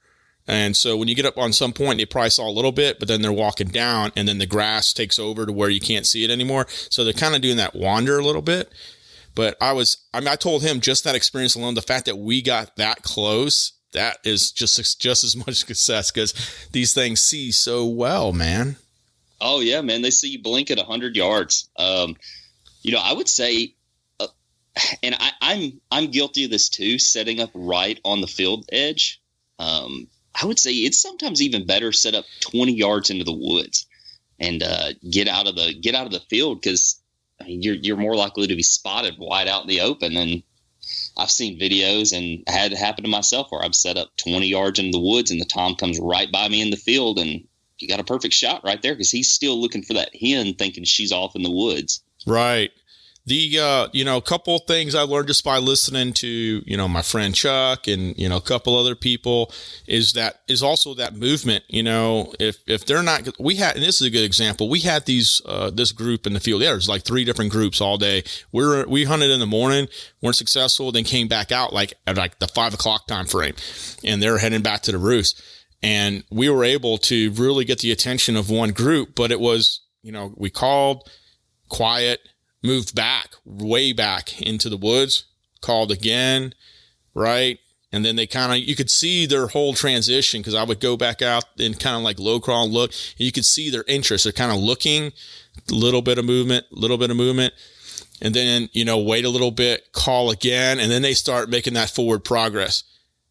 and so when you get up on some point, they probably saw a little bit, but then they're walking down, and then the grass takes over to where you can't see it anymore. So they're kind of doing that wander a little bit. But I told him just that experience alone, the fact that we got that close, that is just as much success, because these things see so well, man. Oh yeah, man. They see you blink at 100 yards. I would say, and I'm guilty of this too, setting up right on the field edge. I would say it's sometimes even better set up 20 yards into the woods and get out of the field, because you're more likely to be spotted wide out in the open. And I've seen videos, and I had it happen to myself, where I've set up 20 yards into the woods and the tom comes right by me in the field, and you got a perfect shot right there, because he's still looking for that hen, thinking she's off in the woods. Right. The, couple things I learned just by listening to, my friend Chuck and, a couple other people is also that movement. If they're not, and this is a good example. We had this group in the field. Yeah, there's like 3 different groups all day. We hunted in the morning, weren't successful, then came back out at the 5 o'clock time frame, and they're heading back to the roost. And we were able to really get the attention of one group, but it was, we called, quiet, moved back, way back into the woods, called again, right? And then they you could see their whole transition, because I would go back out and kind of like low crawl and look, and you could see their interest. They're kind of looking, little bit of movement, and then, wait a little bit, call again, and then they start making that forward progress.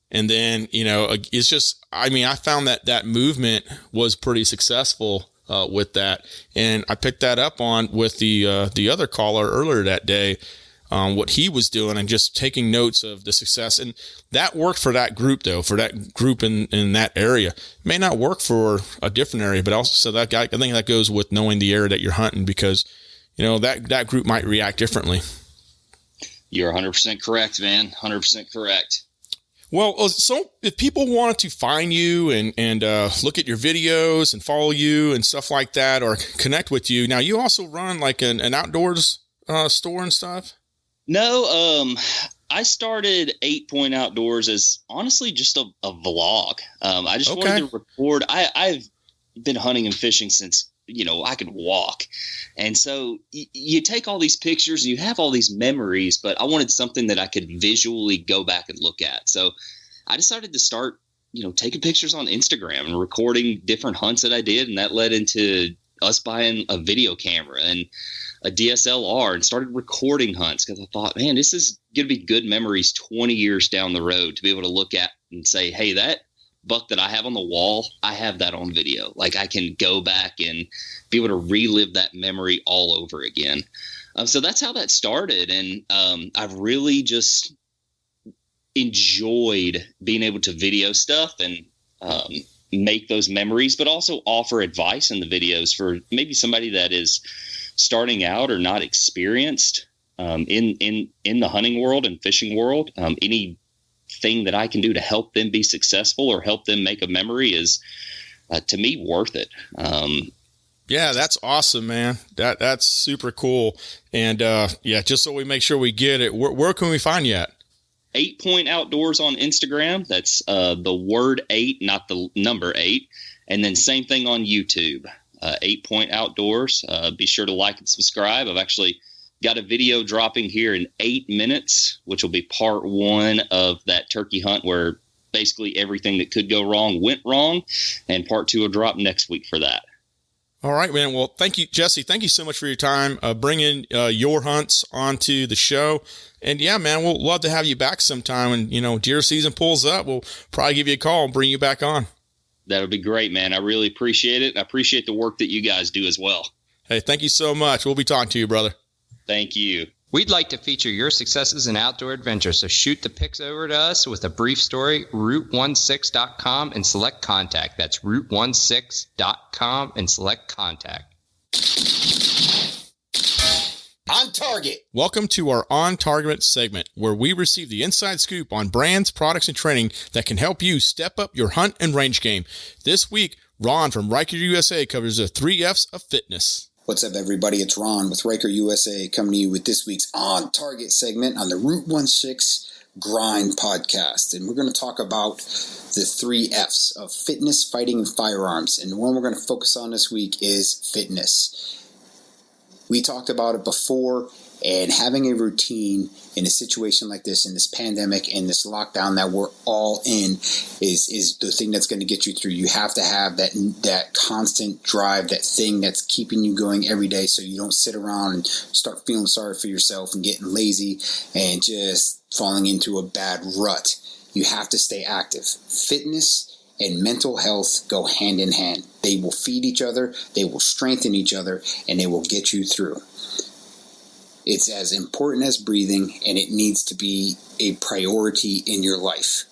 And then, it's just, I found that movement was pretty successful with that. And I picked that up on with the other caller earlier that day, what he was doing and just taking notes of the success. And that worked for that group, though, for that group in that area. It may not work for a different area, but also, so that guy, I think that goes with knowing the area that you're hunting, because, that group might react differently. You're 100% correct, man. 100% correct. Well, so if people wanted to find you and look at your videos and follow you and stuff like that, or connect with you, now you also run like an outdoors store and stuff? No, I started 8 Point Outdoors as honestly just a vlog. I just wanted to record. I've been hunting and fishing since, I could walk. And so you take all these pictures, you have all these memories, but I wanted something that I could visually go back and look at. So I decided to start, taking pictures on Instagram and recording different hunts that I did. And that led into us buying a video camera and a DSLR and started recording hunts, because I thought, man, this is going to be good memories 20 years down the road to be able to look at and say, hey, that buck that I have on the wall, I have that on video. Like, I can go back and be able to relive that memory all over again. So that's how that started. And I've really just enjoyed being able to video stuff and make those memories, but also offer advice in the videos for maybe somebody that is starting out or not experienced in the hunting world and fishing world. Anything that I can do to help them be successful or help them make a memory is, to me, worth it. Yeah, that's awesome, man. That's super cool. And just so we make sure we get it, where can we find you at? 8 Point Outdoors on Instagram. That's the word 8, not the number 8. And then same thing on YouTube. 8 Point Outdoors. Be sure to like and subscribe. I've actually got a video dropping here in 8 minutes, which will be part 1 of that turkey hunt where basically everything that could go wrong went wrong, and part 2 will drop next week for that. All right, man. Well, thank you, Jesse. Thank you so much for your time bringing your hunts onto the show. And yeah, man, we'll love to have you back sometime. And, deer season pulls up, we'll probably give you a call and bring you back on. That would be great, man. I really appreciate it. I appreciate the work that you guys do as well. Hey, thank you so much. We'll be talking to you, brother. Thank you. We'd like to feature your successes in outdoor adventure, so shoot the pics over to us with a brief story, rootonesix.com, and select contact. That's rootonesix.com and select contact. On target. Welcome to our On Target segment, where we receive the inside scoop on brands, products, and training that can help you step up your hunt and range game. This week, Ron from Ryker USA covers the 3 F's of fitness. What's up, everybody? It's Ron with Ryker USA coming to you with this week's On Target segment on the Route 16 Grind podcast. And we're going to talk about the 3 F's of fitness, fighting, and firearms. And the one we're going to focus on this week is fitness. We talked about it before, and having a routine in a situation like this, in this pandemic, in this lockdown that we're all in, is the thing that's going to get you through. You have to have that constant drive, that thing that's keeping you going every day, so you don't sit around and start feeling sorry for yourself and getting lazy and just falling into a bad rut. You have to stay active. Fitness and mental health go hand in hand. They will feed each other, they will strengthen each other, and they will get you through. It's as important as breathing, and it needs to be a priority in your life.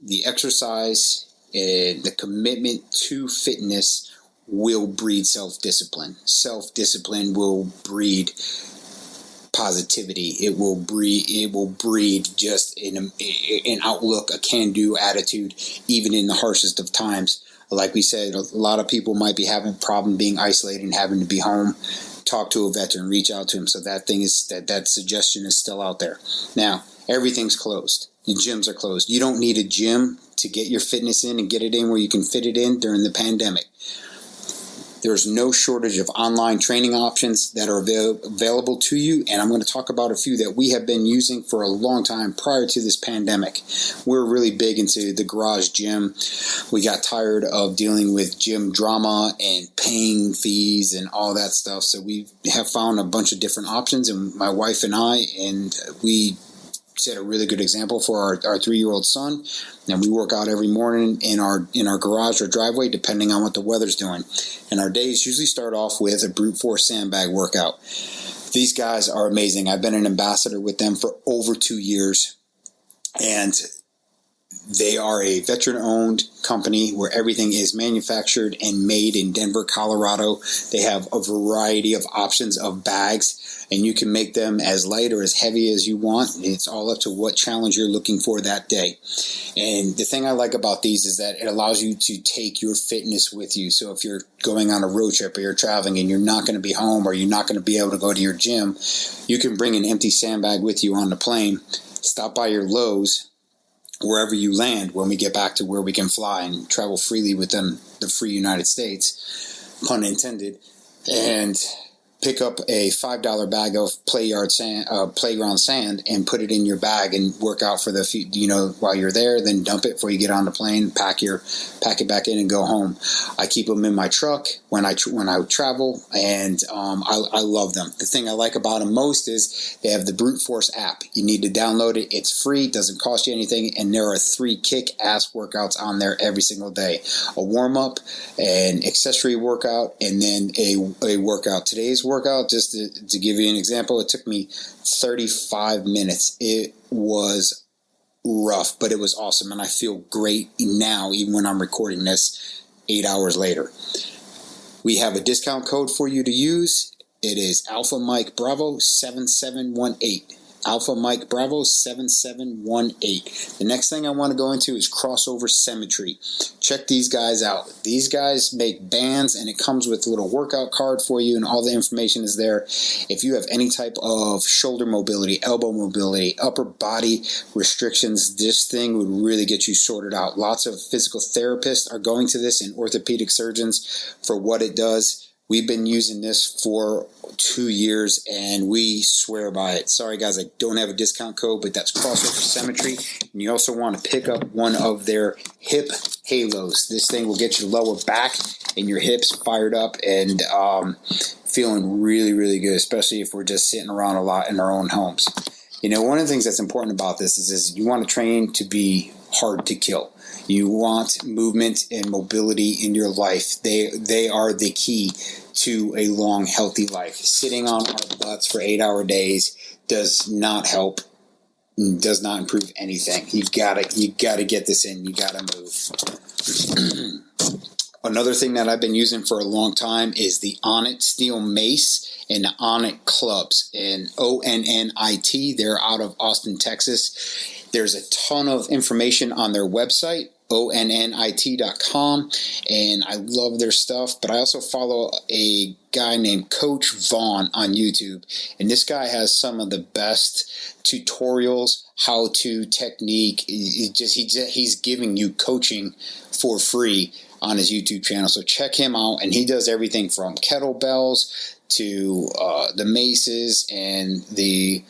The exercise and the commitment to fitness will breed self-discipline. Self-discipline will breed positivity. It will breed just an outlook, a can-do attitude, even in the harshest of times. Like we said, a lot of people might be having a problem being isolated and having to be home. Talk to a veteran, reach out to him. So that suggestion is still out there. Now, everything's closed. The gyms are closed. You don't need a gym to get your fitness in and get it in where you can fit it in during the pandemic. There's no shortage of online training options that are available to you, and I'm going to talk about a few that we have been using for a long time prior to this pandemic. We're really big into the garage gym. We got tired of dealing with gym drama and paying fees and all that stuff, so we have found a bunch of different options, and my wife and we set a really good example for our 3-year-old son, and we work out every morning in our garage or driveway, depending on what the weather's doing. And our days usually start off with a brute force sandbag workout. These guys are amazing. I've been an ambassador with them for over 2 years, and they are a veteran-owned company where everything is manufactured and made in Denver, Colorado. They have a variety of options of bags, and you can make them as light or as heavy as you want. It's all up to what challenge you're looking for that day. And the thing I like about these is that it allows you to take your fitness with you. So if you're going on a road trip or you're traveling and you're not going to be home or you're not going to be able to go to your gym, you can bring an empty sandbag with you on the plane, stop by your Lowe's, wherever you land when we get back to where we can fly and travel freely within the free United States, pun intended, and pick up a $5 bag of playground sand and put it in your bag and work out for while you're there, then dump it before you get on the plane, pack it back in and go home. I keep them in my truck when I travel, and I love them. The thing I like about them most is they have the Brute Force app. You need to download it. It's free, doesn't cost you anything, and there are 3 kick-ass workouts on there every single day. A warm-up, an accessory workout, and then a workout. Today's workout, just to give you an example, it took me 35 minutes. It was rough, but it was awesome, and I feel great now, even when I'm recording this 8 hours later. We have a discount code for you to use. It is Alpha Mike Bravo 7718. Alpha Mike Bravo 7718. The next thing I want to go into is Crossover Symmetry. Check these guys out. These guys make bands, and it comes with a little workout card for you, and all the information is there. If you have any type of shoulder mobility, elbow mobility, upper body restrictions, this thing would really get you sorted out. Lots of physical therapists are going to this, and orthopedic surgeons, for what it does. We've been using this for 2 years, and we swear by it. Sorry, guys, I don't have a discount code, but that's Crossover Symmetry. And you also want to pick up one of their hip halos. This thing will get your lower back and your hips fired up and feeling really, really good, especially if we're just sitting around a lot in our own homes. You know, one of the things that's important about this is you want to train to be hard to kill. You want movement and mobility in your life. They are the key to a long, healthy life. Sitting on our butts for 8-hour days does not help, does not improve anything. You gotta get this in. You gotta move. Another thing that I've been using for a long time is the Onnit steel mace and the Onnit clubs. And ONNIT, they're out of Austin, Texas. There's a ton of information on their website, onnit.com, and I love their stuff. But I also follow a guy named Coach Vaughn on YouTube, and this guy has some of the best tutorials, how-to technique. He's giving you coaching for free on his YouTube channel, so check him out. And he does everything from kettlebells to the maces and the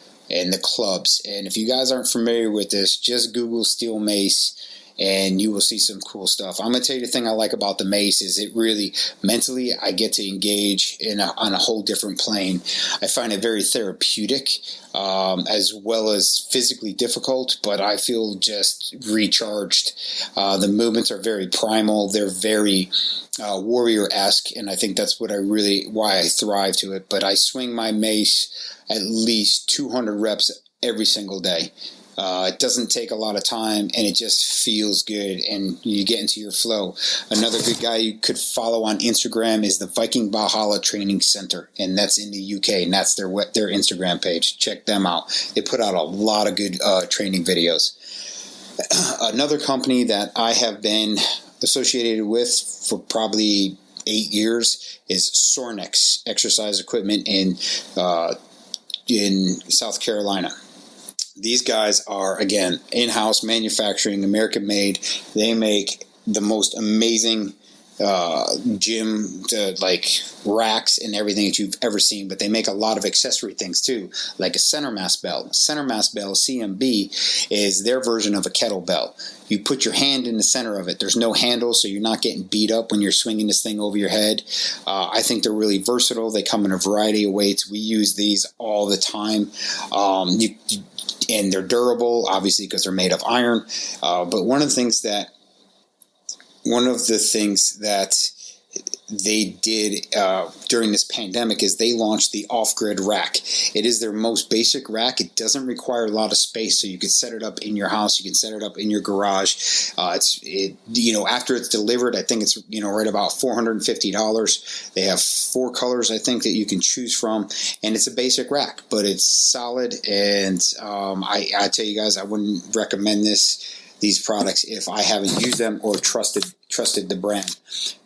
clubs. And if you guys aren't familiar with this, just Google steel mace and you will see some cool stuff. I'm going to tell you the thing I like about the mace is it really, mentally, I get to engage on a whole different plane. I find it very therapeutic, as well as physically difficult, but I feel just recharged. The movements are very primal. They're very warrior-esque, and I think that's why I thrive to it. But I swing my mace at least 200 reps every single day. It doesn't take a lot of time, and it just feels good, and you get into your flow. Another good guy you could follow on Instagram is the Viking Valhalla Training Center, and that's in the UK, and that's their Instagram page. Check them out. They put out a lot of good training videos. Another company that I have been associated with for probably 8 years is Sornex Exercise Equipment in South Carolina. These guys are, again, in-house manufacturing, American-made. They make the most amazing gym racks and everything that you've ever seen, but they make a lot of accessory things too, like a center mass bell. Center mass bell, CMB, is their version of a kettlebell. You put your hand in the center of it. There's no handle, so you're not getting beat up when you're swinging this thing over your head. I think they're really versatile. They come in a variety of weights. We use these all the time. And they're durable, obviously, because they're made of iron. But one of the things that they did during this pandemic is they launched the off-grid rack. It is their most basic rack. It doesn't require a lot of space, so you can set it up in your house. You can set it up in your garage. After it's delivered, I think it's right about $450. They have 4 colors, I think, that you can choose from, and it's a basic rack, but it's solid. And I tell you guys, I wouldn't recommend these products if I haven't used them or trusted the brand.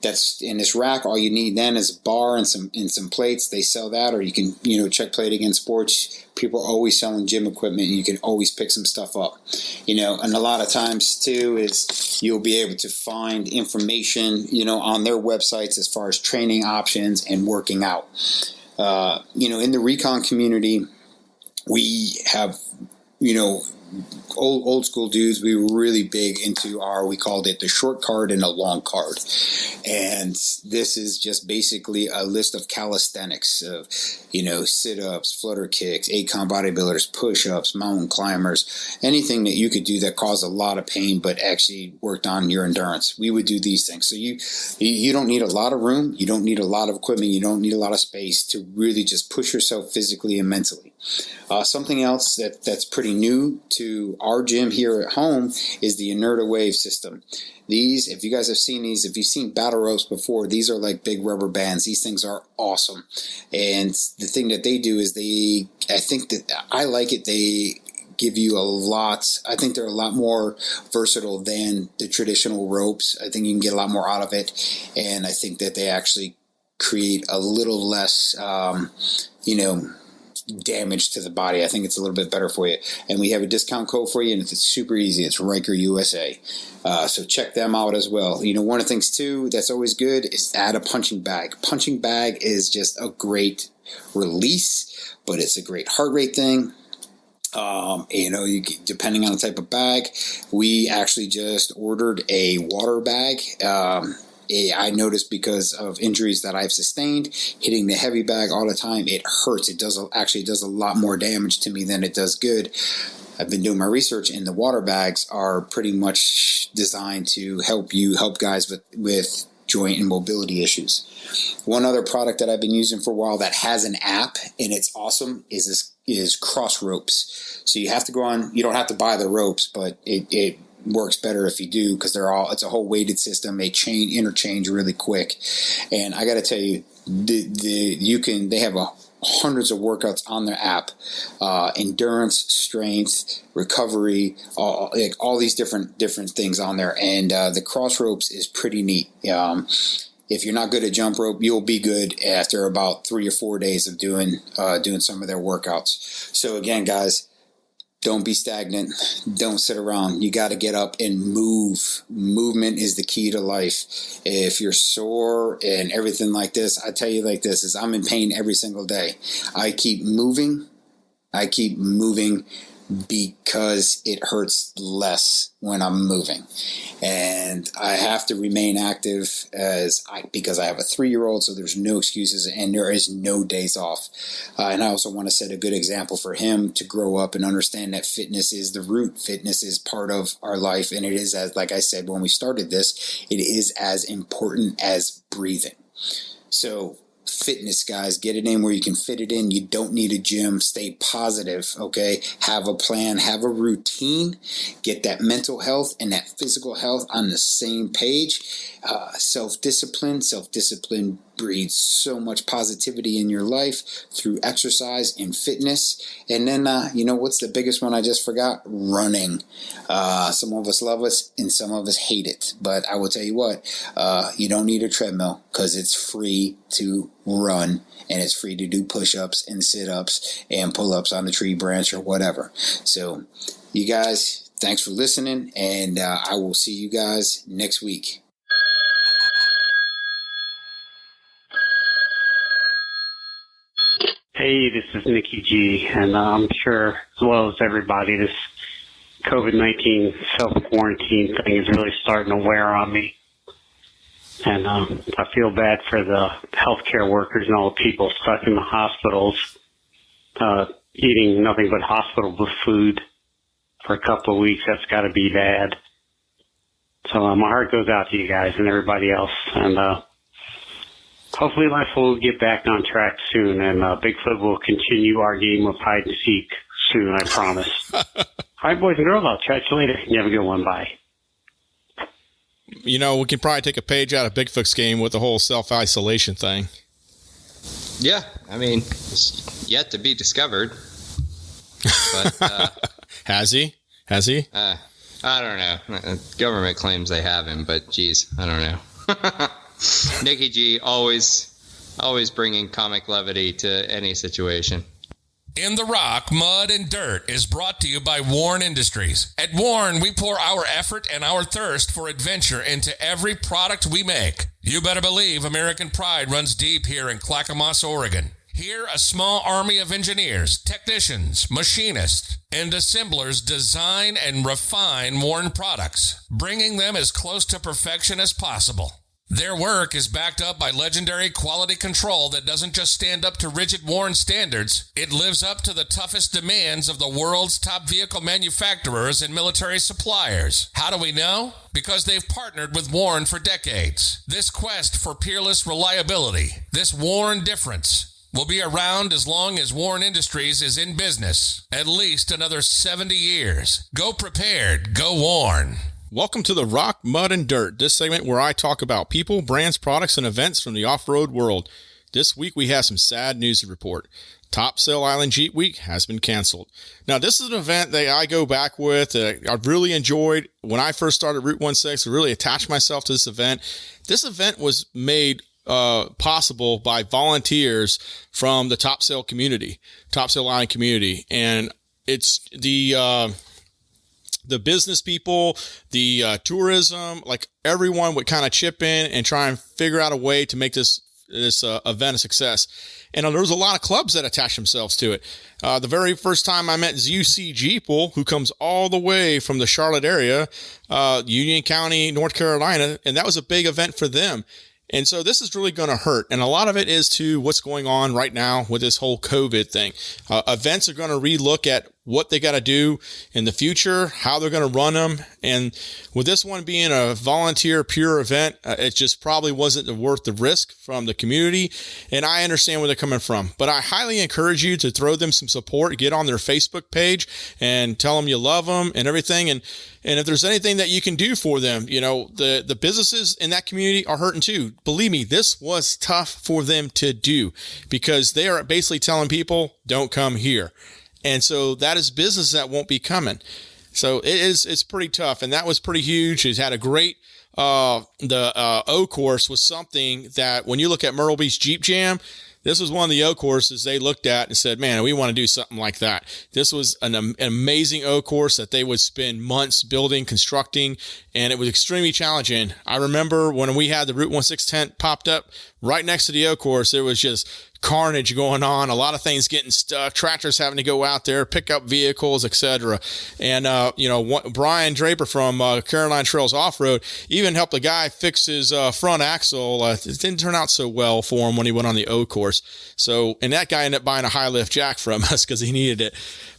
That's in this rack. All you need then is a bar and some plates. They sell that, or you can check Plate Against Sports. People are always selling gym equipment, and you can always pick some stuff up. And a lot of times too is you'll be able to find information on their websites as far as training options and working out. In the recon community, we have old school dudes. We were really big into we called it the short card and a long card. And this is just basically a list of calisthenics of, sit-ups, flutter kicks, ACON bodybuilders, push-ups, mountain climbers, anything that you could do that caused a lot of pain but actually worked on your endurance. We would do these things. So you don't need a lot of room. You don't need a lot of equipment. You don't need a lot of space to really just push yourself physically and mentally. Something else that's pretty new to our gym here at home is the Inerta Wave system. These, if you guys have seen these, if you've seen battle ropes before, these are like big rubber bands. These things are awesome. And the thing that they do is I like it. They give you a lot. I think they're a lot more versatile than the traditional ropes. I think you can get a lot more out of it. And I think that they actually create a little less, damage to the body. I think it's a little bit better for you. And we have a discount code for you, and it's super easy. It's Ryker USA. So check them out as well. One of the things too that's always good is add a punching bag. Punching bag is just a great release, but it's a great heart rate thing. Depending on the type of bag, we actually just ordered a water bag. I noticed because of injuries that I've sustained, hitting the heavy bag all the time, it hurts. It does a lot more damage to me than it does good. I've been doing my research, and the water bags are pretty much designed to help guys with joint and mobility issues. One other product that I've been using for a while that has an app, and it's awesome, is cross ropes. So you have to go on. You don't have to buy the ropes, but it works better if you do, because it's a whole weighted system. They interchange really quick, and I got to tell you, they have hundreds of workouts on their app, endurance, strength, recovery, all these different things on there, and the cross ropes is pretty neat. If you're not good at jump rope, you'll be good after about 3 or 4 days of doing some of their workouts. So again, guys, don't be stagnant. Don't sit around. You got to get up and move. Movement is the key to life. If you're sore and everything like this, I tell you like this, is I'm in pain every single day. I keep moving because it hurts less when I'm moving. And I have to remain active because I have a 3-year-old, so there's no excuses and there is no days off. And I also want to set a good example for him to grow up and understand that fitness is the root. Fitness is part of our life, and it is, as like I said when we started this, it is as important as breathing. So fitness, guys, get it in where you can fit it in. You don't need a gym. Stay positive, okay? Have a plan, have a routine. Get that mental health and that physical health on the same page. Self-discipline breeds so much positivity in your life through exercise and fitness. And then, what's the biggest one I just forgot? Running. Some of us love it and some of us hate it. But I will tell you what, you don't need a treadmill because it's free to run, and it's free to do push-ups and sit-ups and pull-ups on the tree branch or whatever. So you guys, thanks for listening, and I will see you guys next week. Hey, this is Nikki G, and I'm sure, as well as everybody, this COVID-19 self-quarantine thing is really starting to wear on me. And I feel bad for the healthcare workers and all the people stuck in the hospitals, eating nothing but hospital food for a couple of weeks. That's got to be bad. So my heart goes out to you guys and everybody else. And hopefully life will get back on track soon, and Bigfoot will continue our game of hide and seek soon, I promise. All right, boys and girls, I'll chat you later. You have a good one. Bye. We can probably take a page out of Bigfoot's game with the whole self-isolation thing. Yeah, I mean, it's yet to be discovered. But Has he? I don't know. Government claims they have him, but geez, I don't know. Nikki G, always bringing comic levity to any situation. In the Rock, Mud and Dirt is brought to you by Warren Industries. At Warren, we pour our effort and our thirst for adventure into every product we make. You better believe American pride runs deep here in Clackamas, Oregon. Here, a small army of engineers, technicians, machinists, and assemblers design and refine Warren products, bringing them as close to perfection as possible. Their work is backed up by legendary quality control that doesn't just stand up to rigid Warren standards, it lives up to the toughest demands of the world's top vehicle manufacturers and military suppliers. How do we know? Because they've partnered with Warren for decades. This quest for peerless reliability, this Warren difference, will be around as long as Warren Industries is in business, at least another 70 years. Go prepared, go Warren. Welcome to the Rock, Mud, and Dirt, this segment where I talk about people, brands, products, and events from the off-road world. This week we have some sad news to report. Topsail Island Jeep Week has been canceled. Now, this is an event that I go back with. I really enjoyed when I first started Route 16. I really attached myself to this event. This event was made possible by volunteers from the Topsail community, Topsail Island community, and it's the business people, the tourism, like everyone would kind of chip in and try and figure out a way to make this event a success. And there was a lot of clubs that attached themselves to it. The very first time I met UC Jeeple, who comes all the way from the Charlotte area, Union County, North Carolina, and that was a big event for them. And so this is really going to hurt. And a lot of it is to what's going on right now with this whole COVID thing. Events are going to relook at what they got to do in the future, how they're going to run them. And with this one being a volunteer pure event, it just probably wasn't worth the risk from the community. And I understand where they're coming from, but I highly encourage you to throw them some support, get on their Facebook page and tell them you love them and everything. And if there's anything that you can do for them, you know, the businesses in that community are hurting too. Believe me, this was tough for them to do because they are basically telling people, don't come here. And so that is business that won't be coming. So it's pretty tough. And that was pretty huge. It had a great, the O course was something that when you look at Myrtle Beach Jeep Jam, this was one of the O courses they looked at and said, man, we want to do something like that. This was an amazing O course that they would spend months building, constructing, and it was extremely challenging. I remember when we had the Route 16 tent popped up right next to the O course, there was just carnage going on, a lot of things getting stuck, tractors having to go out there, pick up vehicles, etc. And, Brian Draper from Caroline Trails Off-Road even helped a guy fix his front axle. It didn't turn out so well for him when he went on the O course. So, and that guy ended up buying a high lift jack from us because he needed it.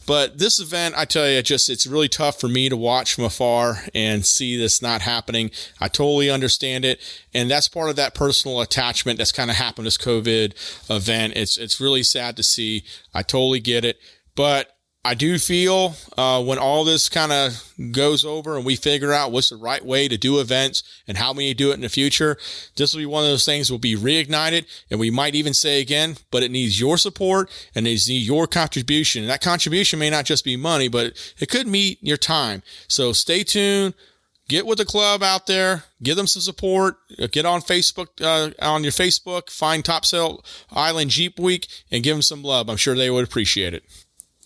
But this event, I tell you, it's really tough for me to watch from afar and see this not happening. I totally understand it. And that's part of that personal attachment that's kind of happened this COVID event. It's really sad to see. I totally get it. But I do feel when all this kind of goes over and we figure out what's the right way to do events and how we do it in the future, this will be one of those things will be reignited. And we might even say again, but it needs your support and it needs your contribution. And that contribution may not just be money, but it could mean your time. So stay tuned. Get with the club out there, give them some support, get on Facebook, on your Facebook, find Topsail Island Jeep Week and give them some love. I'm sure they would appreciate it.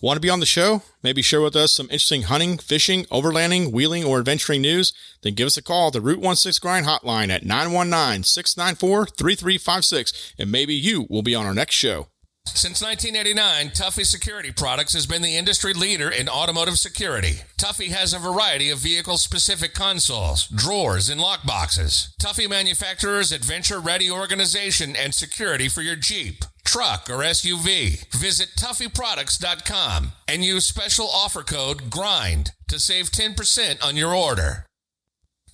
Want to be on the show? Maybe share with us some interesting hunting, fishing, overlanding, wheeling, or adventuring news? Then give us a call at the Route 16 Grind hotline at 919-694-3356, and maybe you will be on our next show. Since 1989, Tuffy Security Products has been the industry leader in automotive security. Tuffy has a variety of vehicle-specific consoles, drawers, and lockboxes. Tuffy manufacturers adventure-ready organization and security for your Jeep, truck, or SUV. Visit TuffyProducts.com and use special offer code GRIND to save 10% on your order.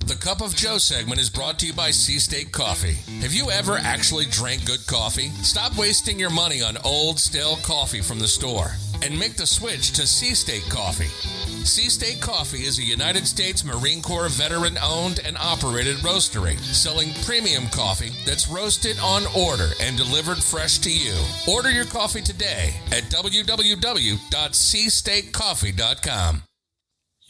The Cup of Joe segment is brought to you by Seastate Coffee. Have you ever actually drank good coffee? Stop wasting your money on old, stale coffee from the store and make the switch to Seastate Coffee. Seastate Coffee is a United States Marine Corps veteran-owned and operated roastery, selling premium coffee that's roasted on order and delivered fresh to you. Order your coffee today at www.seastatecoffee.com.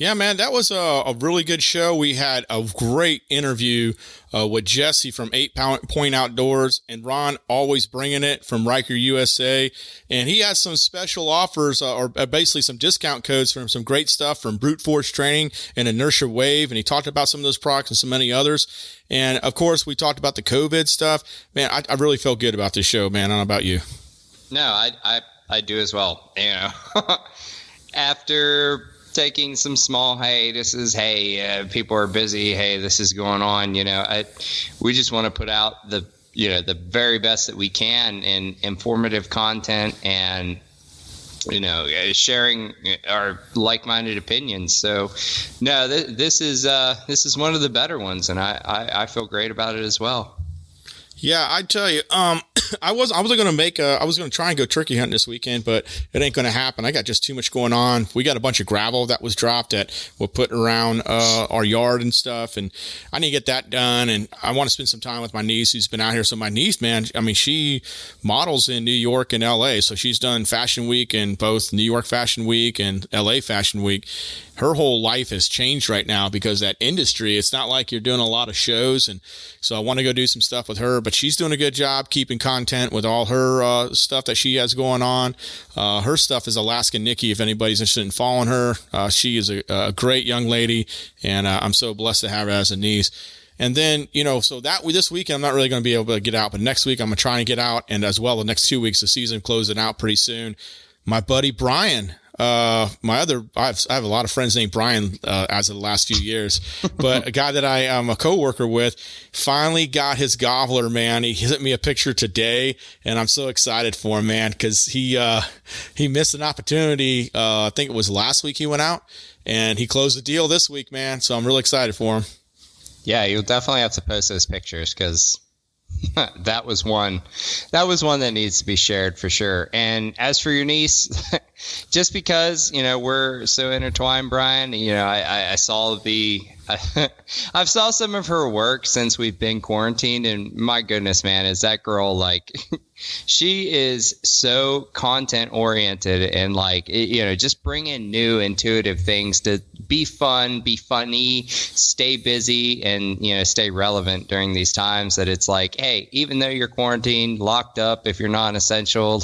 Yeah, man, that was a really good show. We had a great interview with Jesse from 8 Point Outdoors, and Ron always bringing it from Ryker USA. And he has some special offers or basically some discount codes from some great stuff from Brute Force Training and Inertia Wave. And he talked about some of those products and so many others. And of course, we talked about the COVID stuff. Man, I really felt good about this show, man. I don't know about you. No, I do as well. You know, after taking some small hiatuses, people are busy, this is going on, we just want to put out the very best that we can in informative content and sharing our like-minded opinions. So no, this is one of the better ones, and I feel great about it as well. Yeah, I tell you, I was going to try and go turkey hunting this weekend, but it ain't going to happen. I got just too much going on. We got a bunch of gravel that was dropped that we're putting around our yard and stuff, and I need to get that done. And I want to spend some time with my niece who's been out here. So my niece, man, I mean, she models in New York and LA, so she's done Fashion Week in both New York Fashion Week and LA Fashion Week. Her whole life has changed right now because that industry, it's not like you're doing a lot of shows. And so I want to go do some stuff with her, but she's doing a good job keeping content with all her stuff that she has going on. Her stuff is Alaskan Nikki, if anybody's interested in following her. She is a great young lady, and I'm so blessed to have her as a niece. And then, so that this weekend, I'm not really going to be able to get out, but next week I'm going to try and get out. And as well, the next 2 weeks, the season closing out pretty soon. My buddy Brian, I have a lot of friends named Brian as of the last few years, but a guy that I am a coworker with finally got his gobbler, man. He sent me a picture today, and I'm so excited for him, man, because he missed an opportunity. I think it was last week he went out, and he closed the deal this week, man. So I'm really excited for him. Yeah, you'll definitely have to post those pictures because that was one that needs to be shared for sure. And as for your niece, just because, we're so intertwined, Brian, I saw I've saw some of her work since we've been quarantined, and my goodness, man, is that girl like, she is so content oriented and just bring in new intuitive things to be fun, be funny, stay busy, and, stay relevant during these times that it's like, hey, even though you're quarantined, locked up, if you're not-essential,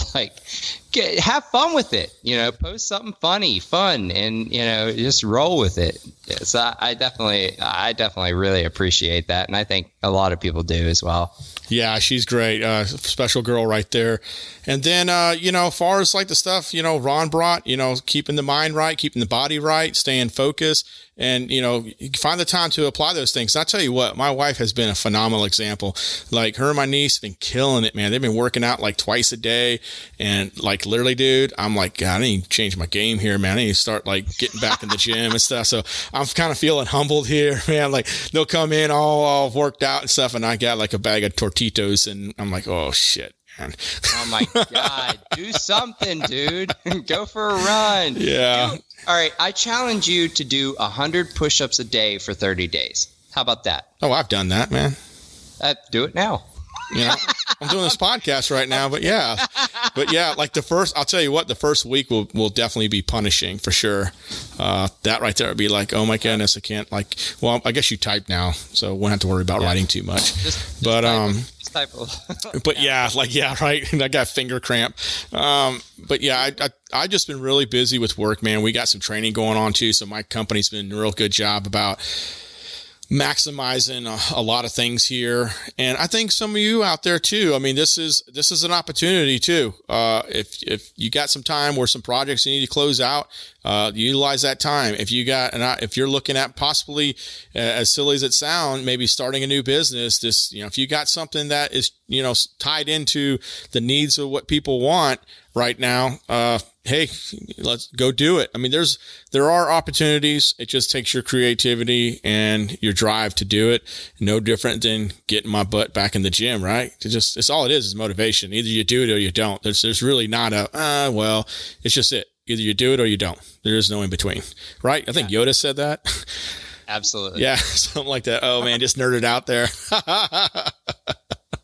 have fun with it, post something funny, fun, and, just roll with it. So I definitely really appreciate that. And I think a lot of people do as well. Yeah, she's great. Special girl right there. And then, as far as the stuff, Ron brought, keeping the mind right, keeping the body right, staying focused, and, you find the time to apply those things. And I'll tell you what, my wife has been a phenomenal example. Her and my niece have been killing it, man. They've been working out twice a day. And literally, dude, I'm God, I need to change my game here, man. I need to start getting back in the gym and stuff. So I'm kind of feeling humbled here, man. They'll come in all worked out and stuff, and I got a bag of Tortitos, and I'm oh shit, man. Oh my God, do something, dude. Go for a run. Yeah. All right, I challenge you to do 100 push-ups a day for 30 days. How about that? Oh, I've done that, man. Do it now. I'm doing this podcast right now, but yeah, I'll tell you what, the first week will definitely be punishing for sure. That right there would be oh my goodness, I can't well, I guess you type now, so won't have to worry about writing too much. But yeah, right. I got finger cramp. But yeah, I just been really busy with work, man. We got some training going on too. So my company's been doing a real good job about maximizing a lot of things here. And I think some of you out there too, I mean, this is an opportunity too. If you got some time or some projects you need to close out, utilize that time. If you're looking at possibly, as silly as it sounds, maybe starting a new business, if you got something that is, tied into the needs of what people want right now, hey, let's go do it. I mean, there are opportunities. It just takes your creativity and your drive to do it. No different than getting my butt back in the gym, right? It's all it is motivation. Either you do it or you don't. There's really not it's just it. Either you do it or you don't. There is no in between, right? I think Yoda said that. Absolutely. Yeah, something like that. Oh man, just nerded out there.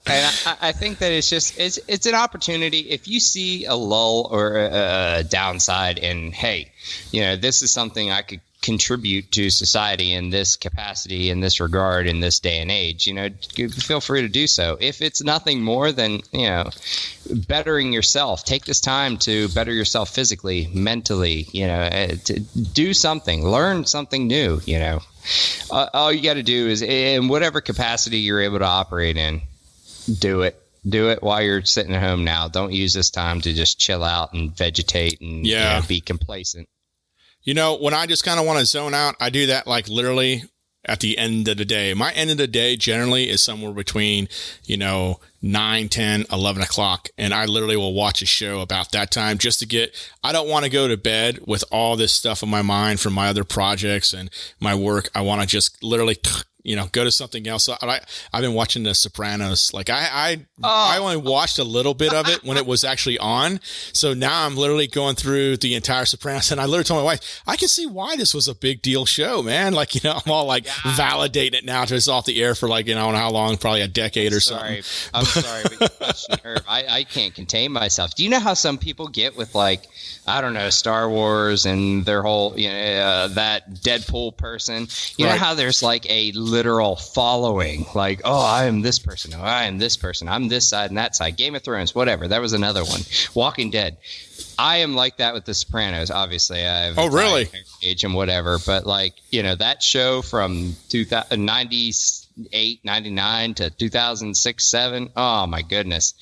And I think that it's an opportunity. If you see a lull or a downside, and hey, this is something I could contribute to society in this capacity, in this regard, in this day and age, feel free to do so. If it's nothing more than, bettering yourself, take this time to better yourself physically, mentally, to do something, learn something new, all you got to do is, in whatever capacity you're able to operate in, do it while you're sitting at home now. Don't use this time to just chill out and vegetate and be complacent. When I just kind of want to zone out, I do that literally at the end of the day. My end of the day generally is somewhere between, 9, 10, 11 o'clock. And I literally will watch a show about that time just to I don't want to go to bed with all this stuff in my mind from my other projects and my work. I want to just literally go to something else. So I've been watching The Sopranos. Like I only watched a little bit of it when it was actually on. So now I'm literally going through the entire Sopranos, and I literally told my wife, I can see why this was a big deal show, man. Like, I'm all like validating it now to it's off the air for like, I don't know how long, probably a decade or something. I'm sorry, but you touched a nerve. I can't contain myself. Do you know how some people get with like, I don't know, Star Wars and their whole, that Deadpool person? You know how there's like a literal following, like, oh, I am this person, oh, I am this person, I'm this side and that side. Game of Thrones, whatever. That was another one. Walking Dead. I am like that with The Sopranos. Obviously, I have age and whatever, but like, that show from 98, 99 to 2006, 7. Oh my goodness,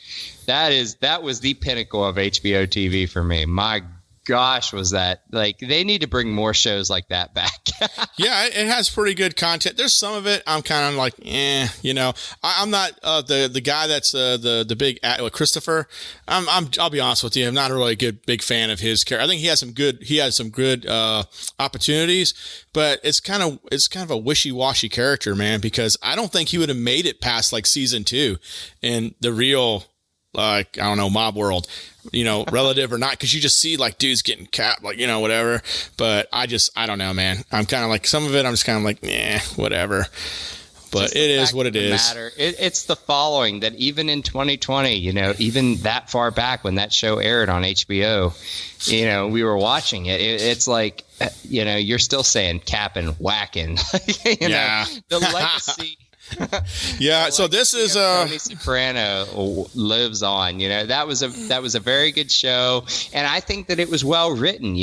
that was the pinnacle of HBO TV for me. My gosh, was that, like, they need to bring more shows like that back. Yeah, it has pretty good content. There's some of it I'm kind of like, I'm not the guy that's the big Christopher. I'll be honest with you, I'm not a really big fan of his character. I think he has some good opportunities, but it's kind of a wishy-washy character, man, because I don't think he would have made it past like season 2 in the real, like, I don't know, mob world, relative or not, because you just see like dudes getting capped, like, whatever. But I don't know, man. I'm kind of like, some of it I'm just kind of like, whatever. But it is what it is. It's the following that even in 2020, even that far back when that show aired on HBO, we were watching it. It's like, you're still saying capping, whacking, the legacy. Yeah, so this is Tony Soprano lives on. That was a very good show, and I think that it was well written.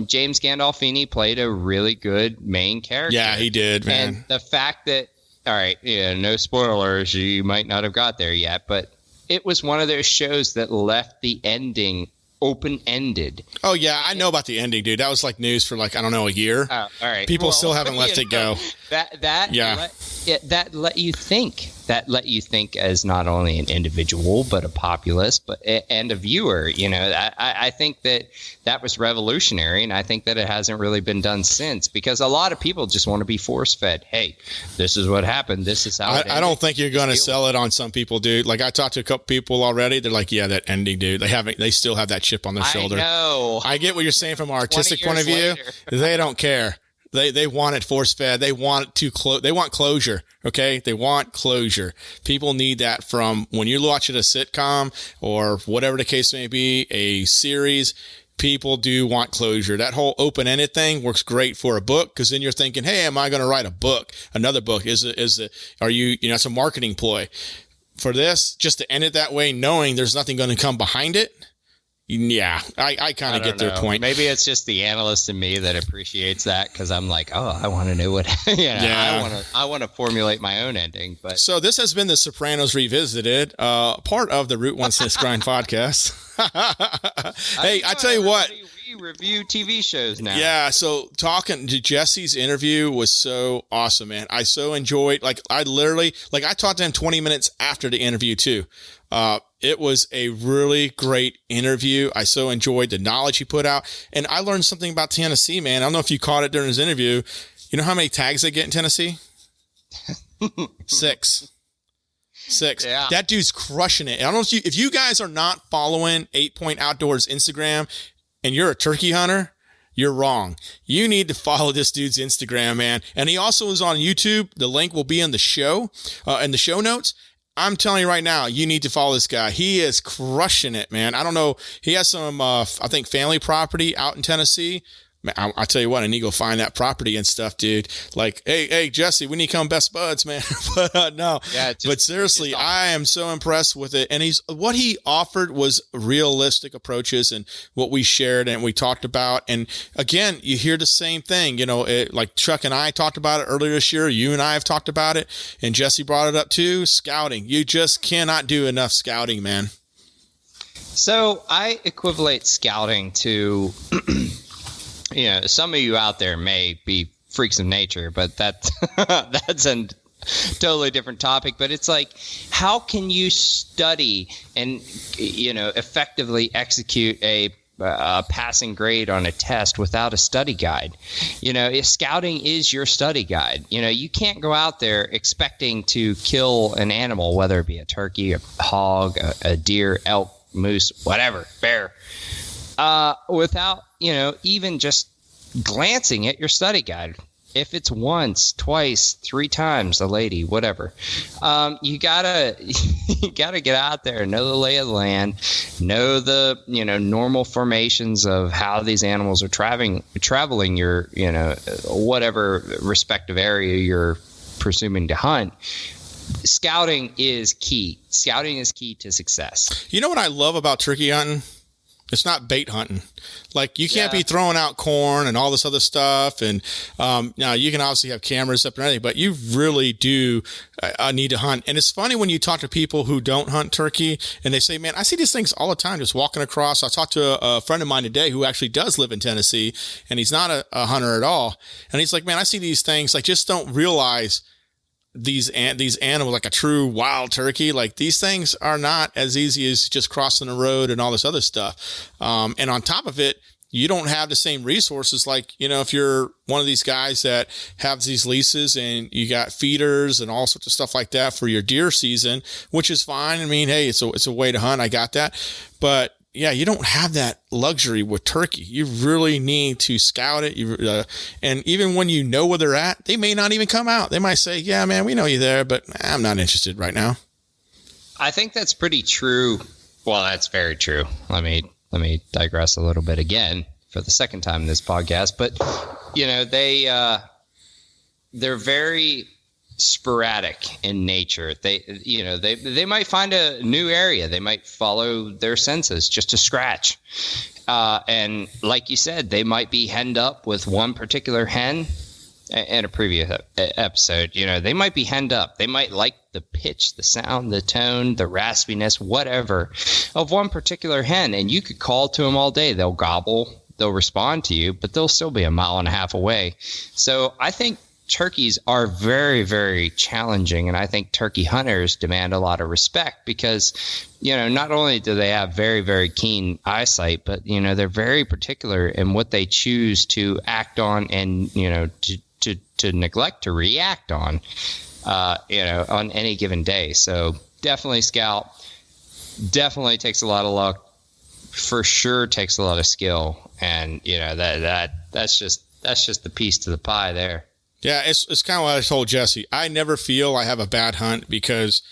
James Gandolfini played a really good main character. Yeah, he did, man. And the fact that, all right, no spoilers, you might not have got there yet, but it was one of those shows that left the ending open-ended. Oh yeah, I know about the ending, dude. That was like news for like, I don't know, a year. Oh, all right. People still haven't let it go. That let you think. That let you think as not only an individual but a populace, and a viewer. I think that was revolutionary, and I think that it hasn't really been done since, because a lot of people just want to be force-fed. Hey, this is what happened. This is how it ended. I don't think you're going to sell it on some people, dude. Like, I talked to a couple people already. They're like, yeah, that ending, dude. They still have that chip on their shoulder. I know. I get what you're saying from an artistic point of view. They don't care. They want it force fed. They want they want closure. Okay. They want closure. People need that from when you're watching a sitcom or whatever the case may be, a series. People do want closure. That whole open-ended thing works great for a book, because then you're thinking, hey, am I going to write a book? Another book? Are you it's a marketing ploy. For this, just to end it that way, knowing there's nothing going to come behind it. Yeah, I kind of get their point. Maybe it's just the analyst in me that appreciates that, because I'm like, oh, I want to know what. I want to formulate my own ending. But so this has been The Sopranos Revisited, part of the Route 16 Grind podcast. Hey, I tell you what. We review TV shows now. Yeah, so talking to Jesse's interview was so awesome, man. I so enjoyed, I talked to him 20 minutes after the interview too. It was a really great interview. I so enjoyed the knowledge he put out, and I learned something about Tennessee, man. I don't know if you caught it during his interview. You know how many tags they get in Tennessee? 6. Yeah. That dude's crushing it. I don't know if you guys are not following 8 Point Outdoors Instagram and you're a turkey hunter, you're wrong. You need to follow this dude's Instagram, man. And he also is on YouTube. The link will be in the show notes. I'm telling you right now, you need to follow this guy. He is crushing it, man. I don't know. He has some, I think, family property out in Tennessee. Man, I tell you what, I need to go find that property and stuff, dude. Like, hey, Jesse, we need to come best buds, man. But no, but seriously, I am so impressed with it. And what he offered was realistic approaches, and what we shared and we talked about. And again, you hear the same thing, like Chuck and I talked about it earlier this year. You and I have talked about it, and Jesse brought it up too. Scouting. You just cannot do enough scouting, man. So I equate scouting to, some of you out there may be freaks of nature, but that's a totally different topic. But it's like, how can you study and, effectively execute a a passing grade on a test without a study guide. If scouting is your study guide, you can't go out there expecting to kill an animal, whether it be a turkey, a hog, a deer, elk, moose, whatever, bear, without, even just glancing at your study guide. If it's once, twice, 3 times a lady, whatever, you gotta get out there, know the lay of the land, know the normal formations of how these animals are traveling your whatever respective area you're presuming to hunt. Scouting is key. Scouting is key to success. You know what I love about turkey hunting? It's not bait hunting. Like, you can't be throwing out corn and all this other stuff. And now you can obviously have cameras up and everything, but you really do need to hunt. And it's funny when you talk to people who don't hunt turkey and they say, man, I see these things all the time just walking across. I talked to a friend of mine today who actually does live in Tennessee, and he's not a hunter at all. And he's like, man, I see these things. Like, just don't realize these animals, like a true wild turkey, like, these things are not as easy as just crossing the road and all this other stuff. And on top of it, you don't have the same resources. Like, if you're one of these guys that have these leases and you got feeders and all sorts of stuff like that for your deer season, which is fine. I mean, hey, it's a way to hunt. I got that. But yeah, you don't have that luxury with turkey. You really need to scout it. And even when you know where they're at, they may not even come out. They might say, yeah, man, we know you're there, but I'm not interested right now. I think that's pretty true. Well, that's very true. Let me digress a little bit again for the second time in this podcast. But, they're very sporadic in nature. They might find a new area. They might follow their senses just to scratch. And like you said, they might be henned up with one particular hen. In a previous episode, they might be henned up. They might like the pitch, the sound, the tone, the raspiness, whatever, of one particular hen. And you could call to them all day. They'll gobble, they'll respond to you, but they'll still be a mile and a half away. So I think turkeys are very, very challenging, and I think turkey hunters demand a lot of respect because, not only do they have very, very keen eyesight, but, they're very particular in what they choose to act on and, to neglect to react on, on any given day. So definitely scout, definitely takes a lot of luck, for sure takes a lot of skill, and, that's just the piece to the pie there. Yeah, it's kind of what I told Jesse. I never feel I have a bad hunt because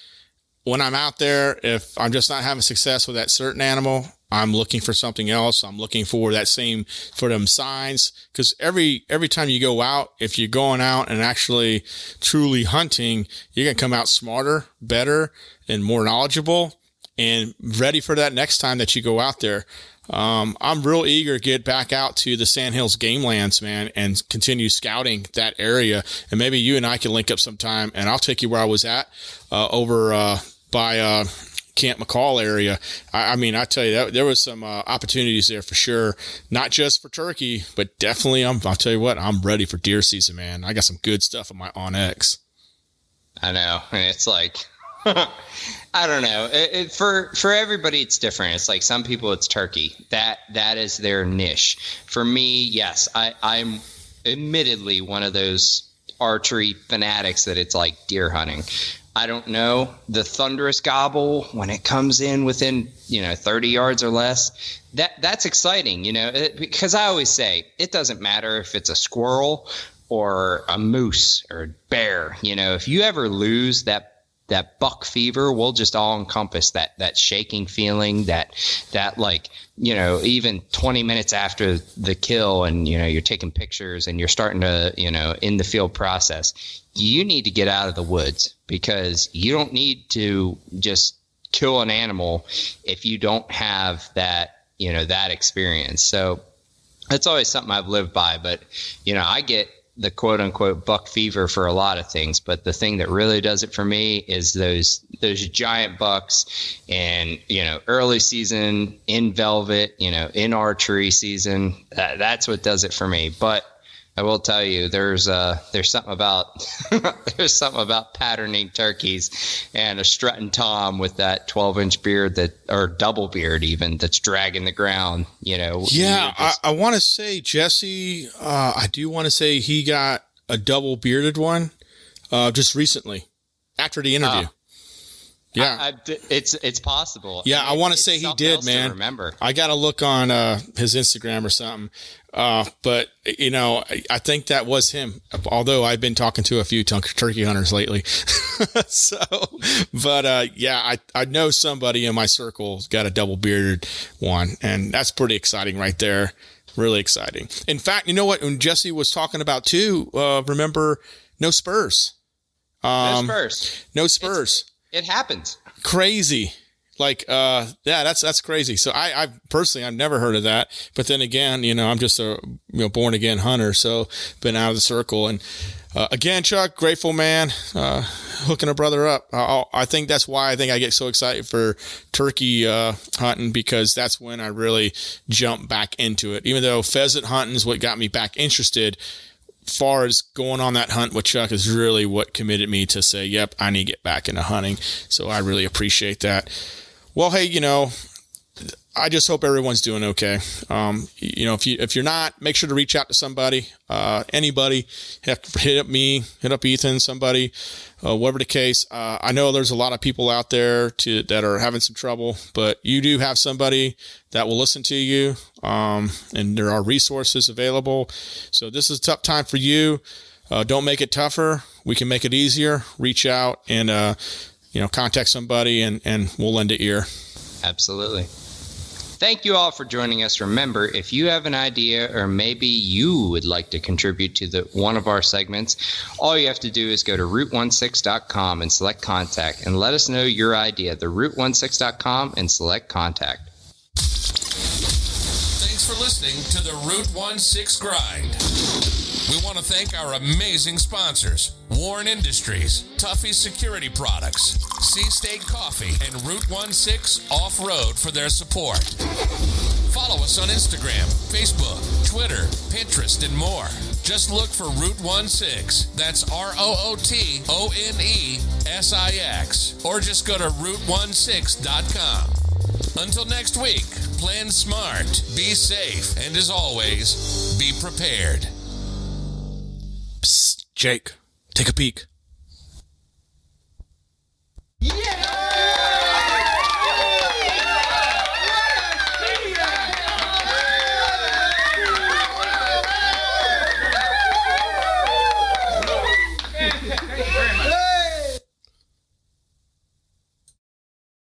when I'm out there, if I'm just not having success with that certain animal, I'm looking for something else. I'm looking for them signs. Because every time you go out, if you're going out and actually truly hunting, you're going to come out smarter, better, and more knowledgeable and ready for that next time that you go out there. I'm real eager to get back out to the Sandhills Game Lands, man, and continue scouting that area. And maybe you and I can link up sometime, and I'll take you where I was at over by Camp McCall area. I tell you, there was some opportunities there for sure, not just for turkey, but definitely, I'll tell you what, I'm ready for deer season, man. I got some good stuff on my OnX. I know, and it's like, I don't know. For everybody, it's different. It's like some people, it's turkey. That is their niche. For me, yes, I'm admittedly one of those archery fanatics that it's like deer hunting. I don't know, the thunderous gobble when it comes in within 30 yards or less. That's exciting, because I always say it doesn't matter if it's a squirrel or a moose or a bear. If you ever lose that buck fever, will just all encompass that shaking feeling, that like, even 20 minutes after the kill and, you're taking pictures and you're starting to, in the field process, you need to get out of the woods because you don't need to just kill an animal if you don't have that, that experience. So that's always something I've lived by, but, I get the quote unquote buck fever for a lot of things, but the thing that really does it for me is those giant bucks and, early season in velvet, in archery season, that's what does it for me. But I will tell you, there's something about there's something about patterning turkeys and a strutting tom with that 12-inch beard or double beard even that's dragging the ground. Yeah, I want to say Jesse. I do want to say he got a double bearded one just recently after the interview. Yeah, it's possible. Yeah, I want to say he did, man. Remember, I got to look on his Instagram or something. But I think that was him. Although I've been talking to a few turkey hunters lately, I know somebody in my circle got a double bearded one, and that's pretty exciting right there. Really exciting. In fact, you know what? When Jesse was talking about too, remember no spurs. No spurs. It happens. Crazy. That's crazy. So I personally, I've never heard of that. But then again, I'm just a born again hunter. So been out of the circle. And again, Chuck, grateful, man, hooking a brother up. I think that's why I get so excited for turkey hunting, because that's when I really jump back into it. Even though pheasant hunting is what got me back interested, far as going on that hunt with Chuck is really what committed me to say, yep, I need to get back into hunting. So I really appreciate that. Well, hey, I just hope everyone's doing okay. If you're not, make sure to reach out to somebody, anybody. Hit up me, hit up Ethan, somebody, whatever the case. I know there's a lot of people out there that are having some trouble, but you do have somebody that will listen to you, and there are resources available. So this is a tough time for you. Don't make it tougher. We can make it easier. Reach out and contact somebody, and we'll lend an ear. Absolutely. Thank you all for joining us. Remember, if you have an idea or maybe you would like to contribute to one of our segments, all you have to do is go to root16.com and select contact and let us know your idea. The root16.com and select contact. Thanks for listening to the Route 16 Grind. We want to thank our amazing sponsors, Warren Industries, Tuffy Security Products, Sea State Coffee, and Route 16 Off-Road for their support. Follow us on Instagram, Facebook, Twitter, Pinterest, and more. Just look for Route 16. That's ROOTONESIX. Or just go to route16.com. Until next week, plan smart, be safe, and as always, be prepared. Psst, Jake, take a peek.